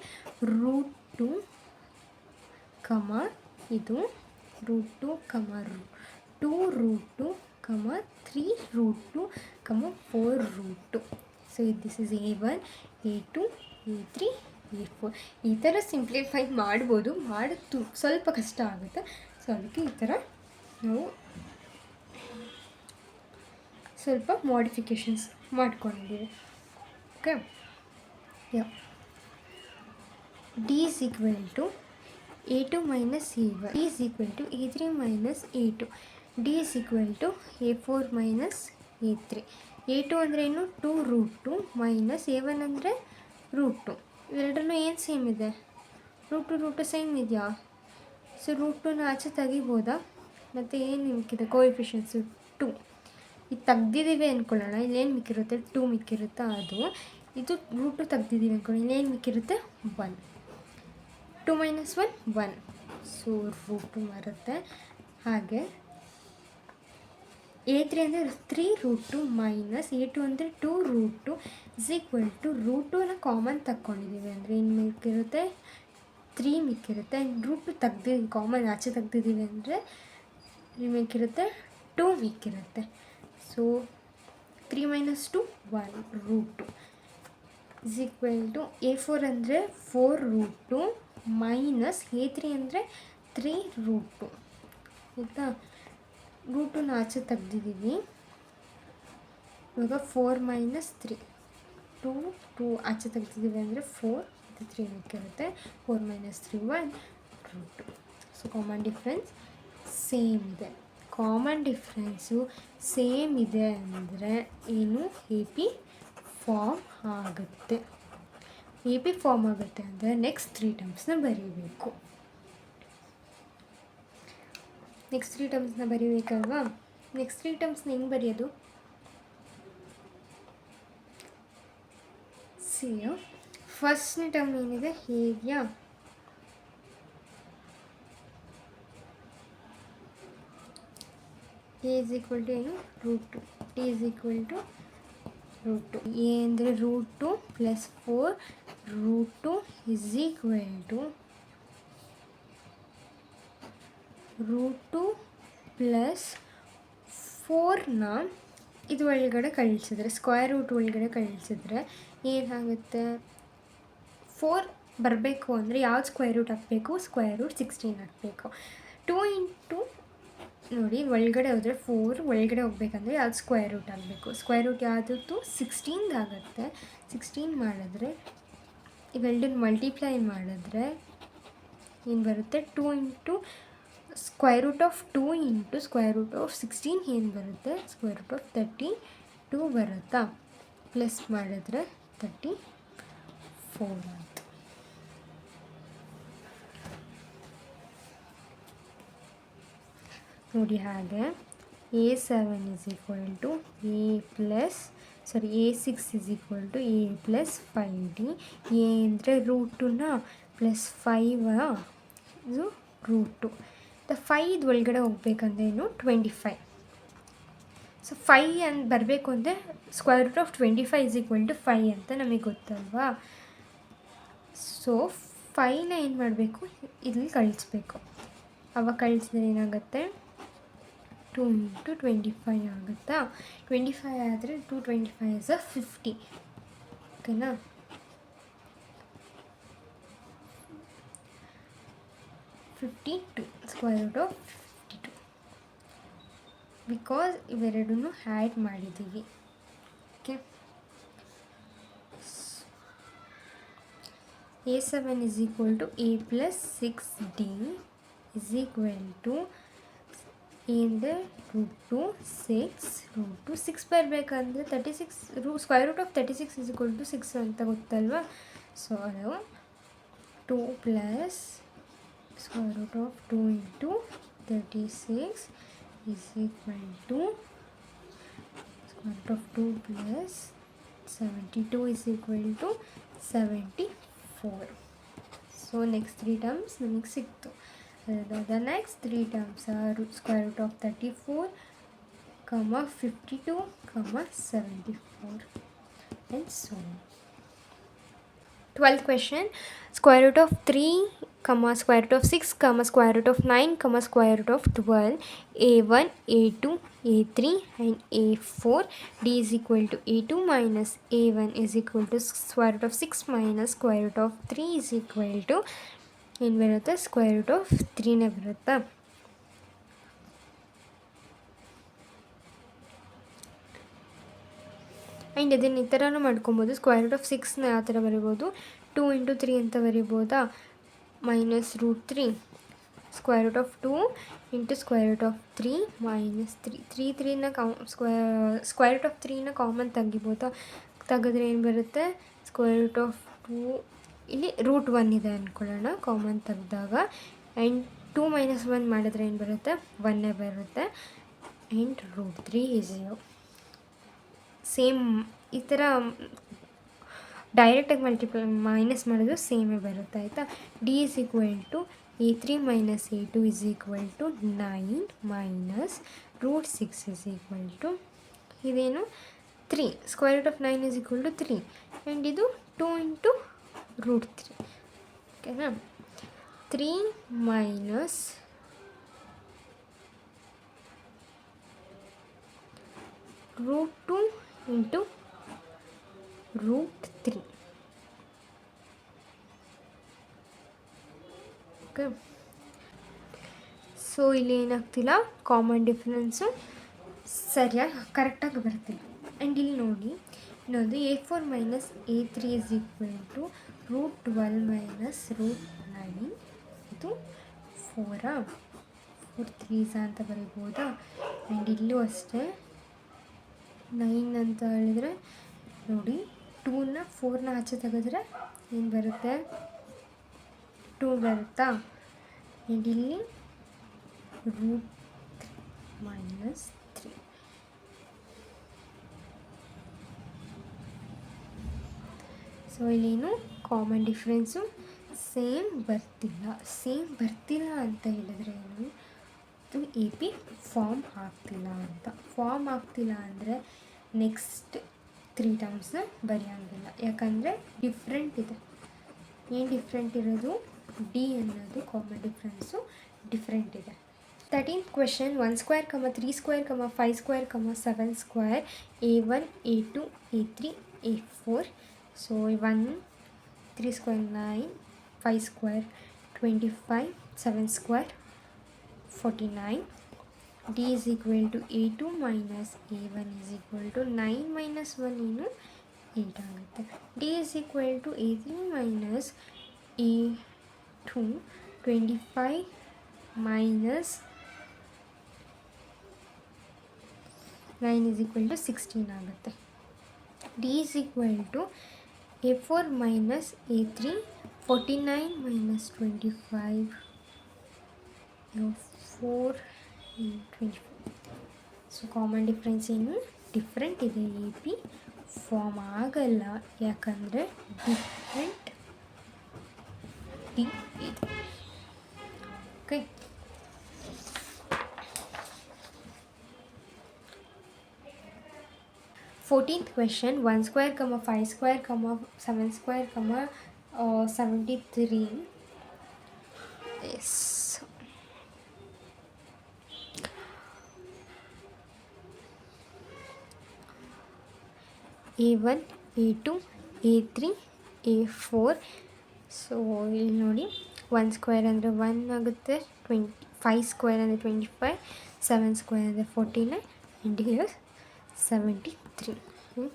√2, ಇದು √2, 2 √2, 3 √2, 4 √2. So this is A1, A2, A3, A4. ಈ ಥರ ಸಿಂಪ್ಲಿಫೈ ಮಾಡ್ಬೋದು, ಮಾಡೋದು ಸ್ವಲ್ಪ ಕಷ್ಟ ಆಗುತ್ತೆ. ಸೊ ಅದಕ್ಕೆ ಈ ಥರ ನಾವು ಸ್ವಲ್ಪ ಮಾಡಿಫಿಕೇಷನ್ಸ್ ಮಾಡ್ಕೊಂಡಿದ್ದೀವಿ. Okay. D is equal to A2 minus A1, D is equal to A3 minus A2, D is equal to A4 minus A3. A2 ಅಂದರೆ ಏನು 2 √2 ಮೈನಸ್ A1 ಅಂದರೆ √2. ಇವೆರಡರಲ್ಲೂ ಏನು ಸೇಮ್ ಇದೆ, √2 ಸೇಮ್ ಇದೆಯಾ. ಸೊ √2ನ ಆಚೆ ತೆಗಿಬೋದಾ, ಮತ್ತು ಏನು ನಿಮ್ಗಿದೆ ಕೋಎಫಿಷಿಯನ್ಸು 2. ಇದು ತೆಗ್ದಿದ್ದೀವಿ ಅಂದ್ಕೊಳ್ಳೋಣ, ಇಲ್ಲೇನು ಮಿಕ್ಕಿರುತ್ತೆ 2 ಮಿಕ್ಕಿರುತ್ತೆ, ಅದು ಇದು ರೂಟು ತೆಗ್ದಿದ್ದೀವಿ ಅಂದ್ಕೊಳ್ಳಿ, ಇಲ್ಲೇನು ಮಿಕ್ಕಿರುತ್ತೆ 1. 2 - 1 1, ಸೊ ರೂಟು ಬರುತ್ತೆ. ಹಾಗೆ a3 ಅಂದರೆ 3 ರೂಟು ಮೈನಸ್ a2 ಅಂದರೆ 2 ರೂಟು ರೂಟುನ ಕಾಮನ್ ತಕ್ಕೊಂಡಿದ್ದೀವಿ ಅಂದರೆ ಏನು ಮಿಕ್ಕಿರುತ್ತೆ 3 ಮಿಕ್ಕಿರುತ್ತೆ. ರೂಟು ಕಾಮನ್ ಆಚೆ ತೆಗ್ದಿದ್ದೀವಿ ಅಂದರೆ ಮಿಕ್ಕಿರುತ್ತೆ 2 ಮಿಕ್ಕಿರುತ್ತೆ. ಸೊ 3 - 2 1 ರೂಟು a4 ಅಂದರೆ 4 ರೂಟು ಮೈನಸ್ a3 ಅಂದರೆ 3 ರೂಟು. ಆಯಿತಾ, ರೂಟನ್ನ ಆಚೆ ತೆಗ್ದಿದ್ದೀವಿ. ಇವಾಗ 4 - 3 2 ಆಚೆ ತೆಗ್ದಿದ್ದೀವಿ ಅಂದರೆ 4 ಮತ್ತು 3 ಮಿಕ್ಕಿರುತ್ತೆ. 4 - 3 1 root. So common difference same ಇದೆ. ಕಾಮನ್ ಡಿಫ್ರೆನ್ಸು ಸೇಮ್ ಇದೆ ಅಂದರೆ ಏನು ಎ ಪಿ ಫಾರ್ಮ್ ಆಗುತ್ತೆ. ಎ ಪಿ ಫಾರ್ಮ್ ಆಗುತ್ತೆ ಅಂದರೆ ನೆಕ್ಸ್ಟ್ 3 ಟರ್ಮ್ಸ್ನ ಬರೀಬೇಕು. ನೆಕ್ಸ್ಟ್ 3 ಟರ್ಮ್ಸ್ನ ಬರೀಬೇಕಲ್ವಾ. ನೆಕ್ಸ್ಟ್ 3 ಟರ್ಮ್ಸ್ನ ಹೆಂಗೆ ಬರೆಯೋದು? ಸಿ ಫಸ್ಟ್ನೇ ಟರ್ಮ್ ಏನಿದೆ ಹೇಗಿಯಾ a is equal to ಏನು root, t is equal to root. a ಅಂದರೆ root plus 4 root is equal to root plus 4ನ ಇದು ಒಳಗಡೆ ಕಳಿಸಿದ್ರೆ, ಸ್ಕ್ವೇರ್ ರೂಟ್ ಒಳಗಡೆ ಕಳಿಸಿದ್ರೆ ಏನಾಗುತ್ತೆ, 4 ಬರಬೇಕು ಅಂದರೆ ಯಾವ್ದು ಸ್ಕ್ವೇರ್ ರೂಟ್ ಹಾಕಬೇಕು, ಸ್ಕ್ವೇರ್ ರೂಟ್ 16 ಹಾಕಬೇಕು. 2 ಇಂಟು ನೋಡಿ ಒಳಗಡೆ ಹೋದರೆ 4 ಒಳಗಡೆ ಹೋಗ್ಬೇಕಂದ್ರೆ ಯಾವ್ದು ಸ್ಕ್ವೇರ್ ರೂಟ್ ಆಗಬೇಕು, ಸ್ಕ್ವೇರ್ ರೂಟ್ ಯಾವುದತ್ತು 16 ಆಗುತ್ತೆ. 16 ಮಾಡಿದ್ರೆ ಇವೆರಡನ್ನ ಮಲ್ಟಿಪ್ಲೈ ಮಾಡಿದ್ರೆ ಏನು ಬರುತ್ತೆ, 2 into square root of 2 into square root of 16 ಏನು ಬರುತ್ತೆ, ಸ್ಕ್ವೇರ್ ರೂಟ್ ಆಫ್ 32 ಬರುತ್ತಾ. ಪ್ಲಸ್ ಮಾಡಿದ್ರೆ 34 ಅಂತ. ನೋಡಿ ಹಾಗೆ a7 is equal to a6 is equal to a plus 5d. a ಅಂದರೆ ರೂಟುನ ಪ್ಲಸ್ 5 ಇದು ರೂಟು. 5 ಒಳಗಡೆ ಹೋಗ್ಬೇಕಂದ್ರೆ ಏನು 25. ಸೊ 5 ಅಂತ ಬರಬೇಕು ಅಂದರೆ square root of 25 is equal to 5 ಅಂತ ನಮಗೆ ಗೊತ್ತಲ್ವಾ. ಸೊ 5ನ ಏನು ಮಾಡಬೇಕು, ಇಲ್ಲಿ ಕಳಿಸ್ಬೇಕು. ಅವಾಗ ಕಳಿಸಿದ್ರೆ ಏನಾಗುತ್ತೆ, 2 ಇಂಟು 25 ಆಗುತ್ತಾ. 25 ಆದರೆ 225 is 50. ಓಕೆನಾ. 52 ಸ್ಕ್ವೇರ್ ರೂಟ್ ಆಫ್ 52 ಬಿಕಾಸ್ ಇವೆರಡನ್ನು ಆ್ಯಡ್ ಮಾಡಿದ್ದೀವಿ. Okay, a7 is equal to a plus 6d is equal to ಅಂದರೆ ರೂಟು 6 ಬರಬೇಕಂದ್ರೆ 36 square root of 36 is equal to 6 ಅಂತ ಗೊತ್ತಲ್ವಾ. ಸೊ ಅದು 2 plus square root of 2 into 36 is equal to square root of 2 plus 72 is equal to 74. So next 3 terms ನಮಗೆ ಸಿಕ್ತು. The next 3 terms are square root of 34, 52, 74 and so on. 12th question, square root of 3, square root of 6, square root of 9, square root of 12, a1, a2, a3 and a4. D is equal to a2 minus a1 is equal to square root of 6 minus square root of 3 is equal to ಏನು ಬರುತ್ತೆ, square root of 3ನೇ ಬರುತ್ತಾ. And ಇದನ್ನು ಈ ಥರನೂ ಮಾಡ್ಕೊಬೋದು. Square root of 6ನ ಯಾವ ಥರ ಬರಿಬೋದು, 2 ಇಂಟು 3 ಅಂತ ಬರಿಬೋದಾ, minus root 3 square root of 2 into square root of 3 minus 3ನ ಸ್ಕ್ವೇರ್ ರೂಟ್ ಆಫ್ 3ನ ಕಾಮನ್ ತೆಗಿಬೋದಾ. ತೆಗೆದ್ರೆ ಏನು ಬರುತ್ತೆ, ಸ್ಕ್ವೇರ್ ರೂಟ್ ಆಫ್ 2 ಇಲ್ಲಿ ರೂಟ್ 1 ಇದೆ ಅಂದ್ಕೊಳ್ಳೋಣ ಕಾಮನ್ ತೆಗೆದಾಗ. ಆ್ಯಂಡ್ 2 - 1 ಮಾಡಿದ್ರೆ ಏನು ಬರುತ್ತೆ, 1 ಬರುತ್ತೆ. And root 3 is 0. ಸೇಮ್ ಈ ಥರ ಡೈರೆಕ್ಟಾಗಿ ಮೈನಸ್ ಮಾಡಿದ್ರು ಸೇಮೇ ಬರುತ್ತೆ ಆಯಿತಾ. D is equal to A3 minus A2 is equal to 9 minus √6 is equal to ಇದೇನು 3. Square root of 9 is equal to 3 and ಇದು 2 ಇಂಟು √3. ಓಕೆನಾ. 3 ಮೈನಸ್ √2 ಇಂಟು √3. ಓಕೆ. ಸೊ ಇಲ್ಲಿ ಏನಾಗ್ತಿಲ್ಲ, ಕಾಮನ್ ಡಿಫ್ರೆನ್ಸು ಸರಿಯಾಗಿ ಕರೆಕ್ಟಾಗಿ ಬರ್ತಿಲ್ಲ. ಆ್ಯಂಡ್ ಇಲ್ಲಿ ನೋಡಿ ಇನ್ನೊಂದು A4 minus A3 is equal to √12 minus √9. ಇದು 4 3 ಅಂತ ಬರೀಬೋದಾ. ಆ್ಯಂಡ್ ಇಲ್ಲೂ ಅಷ್ಟೇ 9 ಅಂತ ಹೇಳಿದ್ರೆ ನೋಡಿ 2ನ 4ನ ಆಚೆ ತೆಗೆದ್ರೆ ಏನು ಬರುತ್ತೆ, 2 ಬರುತ್ತಾ. ಆ್ಯಂಡ್ ಇಲ್ಲಿ √3 ಮೈನಸ್ 3. ಸೊ ಇಲ್ಲೇನು ಕಾಮನ್ ಡಿಫ್ರೆನ್ಸು ಸೇಮ್ ಬರ್ತಿಲ್ಲ ಅಂತ ಹೇಳಿದ್ರೆ ಏನು, ಇದು AP ಫಾರ್ಮ್ ಆಗ್ತಿಲ್ಲ ಅಂತ. ಫಾರ್ಮ್ ಆಗ್ತಿಲ್ಲ ಅಂದರೆ ನೆಕ್ಸ್ಟ್ 3 ಟರ್ಮ್ಸ್ನ ಬರೆಯೋಂಗಿಲ್ಲ, ಯಾಕಂದರೆ ಡಿಫ್ರೆಂಟ್ ಇದೆ. ಏನು ಡಿಫ್ರೆಂಟ್ ಇರೋದು, ಡಿ ಅನ್ನೋದು ಕಾಮನ್ ಡಿಫ್ರೆನ್ಸು ಡಿಫ್ರೆಂಟ್ ಇದೆ. 13th question 1 square, 3 square, 5 square, 7 square, A1, A2, A3, A4. So 1 3 square 9, 5 square 25, 7 square 49. D is equal to A2 minus A1 is equal to 9 minus 1 ಏನು 8 ಆಗುತ್ತೆ. D is equal to A3 minus A2 25 minus 9 is equal to 16 ಆಗುತ್ತೆ. D is equal to A4 minus A3 49 minus 25 4 24. So common difference ಏನು, different ಇದೆ. AP form ಆಗಲ್ಲ, ಯಾಕಂದರೆ different D ಇದೆ. Okay. Fourteenth question 1 square, 5 square, 7 square, 73. Yes. A1, A2, A3, A4. So ಇಲ್ಲಿ ನೋಡಿ 1 square ಅಂದರೆ 1 ಆಗುತ್ತೆ, 5 ಸ್ಕ್ವೇರ್ ಅಂದರೆ 25, 7 ಸ್ಕ್ವೇರ್ ಅಂದರೆ 49 and here 73.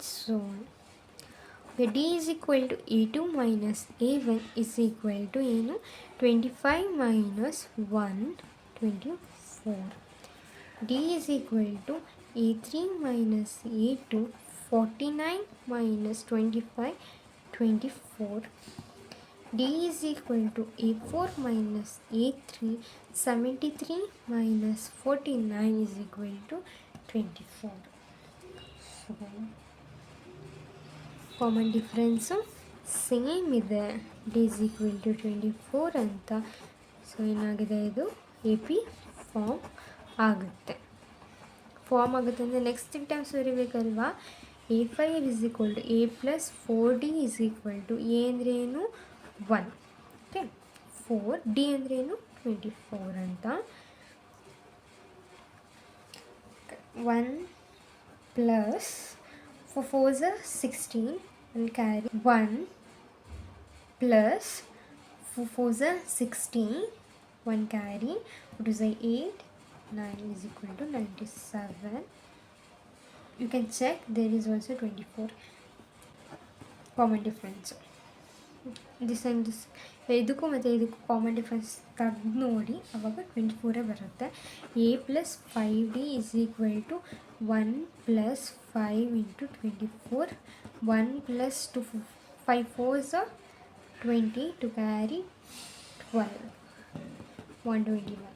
So D is equal to A2 minus A1 is equal to ಏನು 25 minus 1 24. D is equal to A3 minus A2 49 minus 25 24. D is equal to A4 minus A3 73 minus 49 is equal to 24. So common difference same ಇದೆ, D is equal to 24 ಅಂತ. So ಏನಾಗಿದೆ, ಇದು AP form ಆಗುತ್ತೆ. ಅಂದರೆ next 3 times ಬರೀಬೇಕಲ್ವಾ. A5 is equal to A plus 4D is equal to A ಅಂದರೆ ಏನು 1, okay 4, D ಅಂದರೆ ಏನು 24 ಅಂತ. 1 plus 4 4s are 16 and carry 1 plus 4 4s are 16, 1 carry, what is 8, 9 is equal to 97. You can check, there is also 24 common difference. This and this ಇದಕ್ಕೂ ಮತ್ತು ಇದಕ್ಕೂ common difference ತೆಗೆದು ನೋಡಿ, ಆವಾಗ 24 ಬರುತ್ತೆ. A plus 5D is equal to 1 plus 5 into 24, 1 plus 2 5 4s are 20 to carry 12, 121.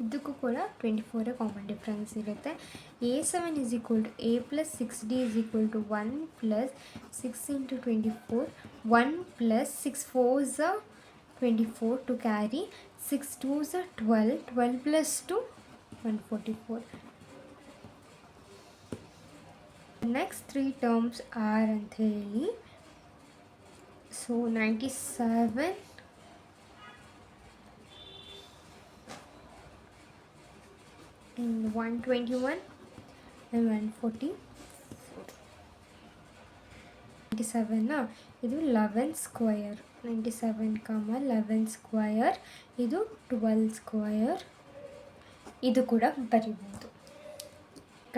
ಇದಕ್ಕೂ ಕೂಡ 24 common difference ಇರುತ್ತೆ. A7 is equal to A plus 6D is equal to 1 plus 6 into 24, 1 plus 6 4s are 24 to carry, 6 2s are 12, 12 plus 2, 144. Next 3 terms are ಅಂತ ಹೇಳಿ, so 97 and 121 and 140. 97 ಇದು 11 square, 97, 11 square, ಇದು 12 square. ಇದು ಕೂಡ ಬರಿಬೋದು.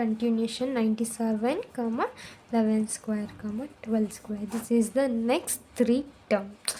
Continuation 97, 11 square, 12 square. This is the next 3 terms.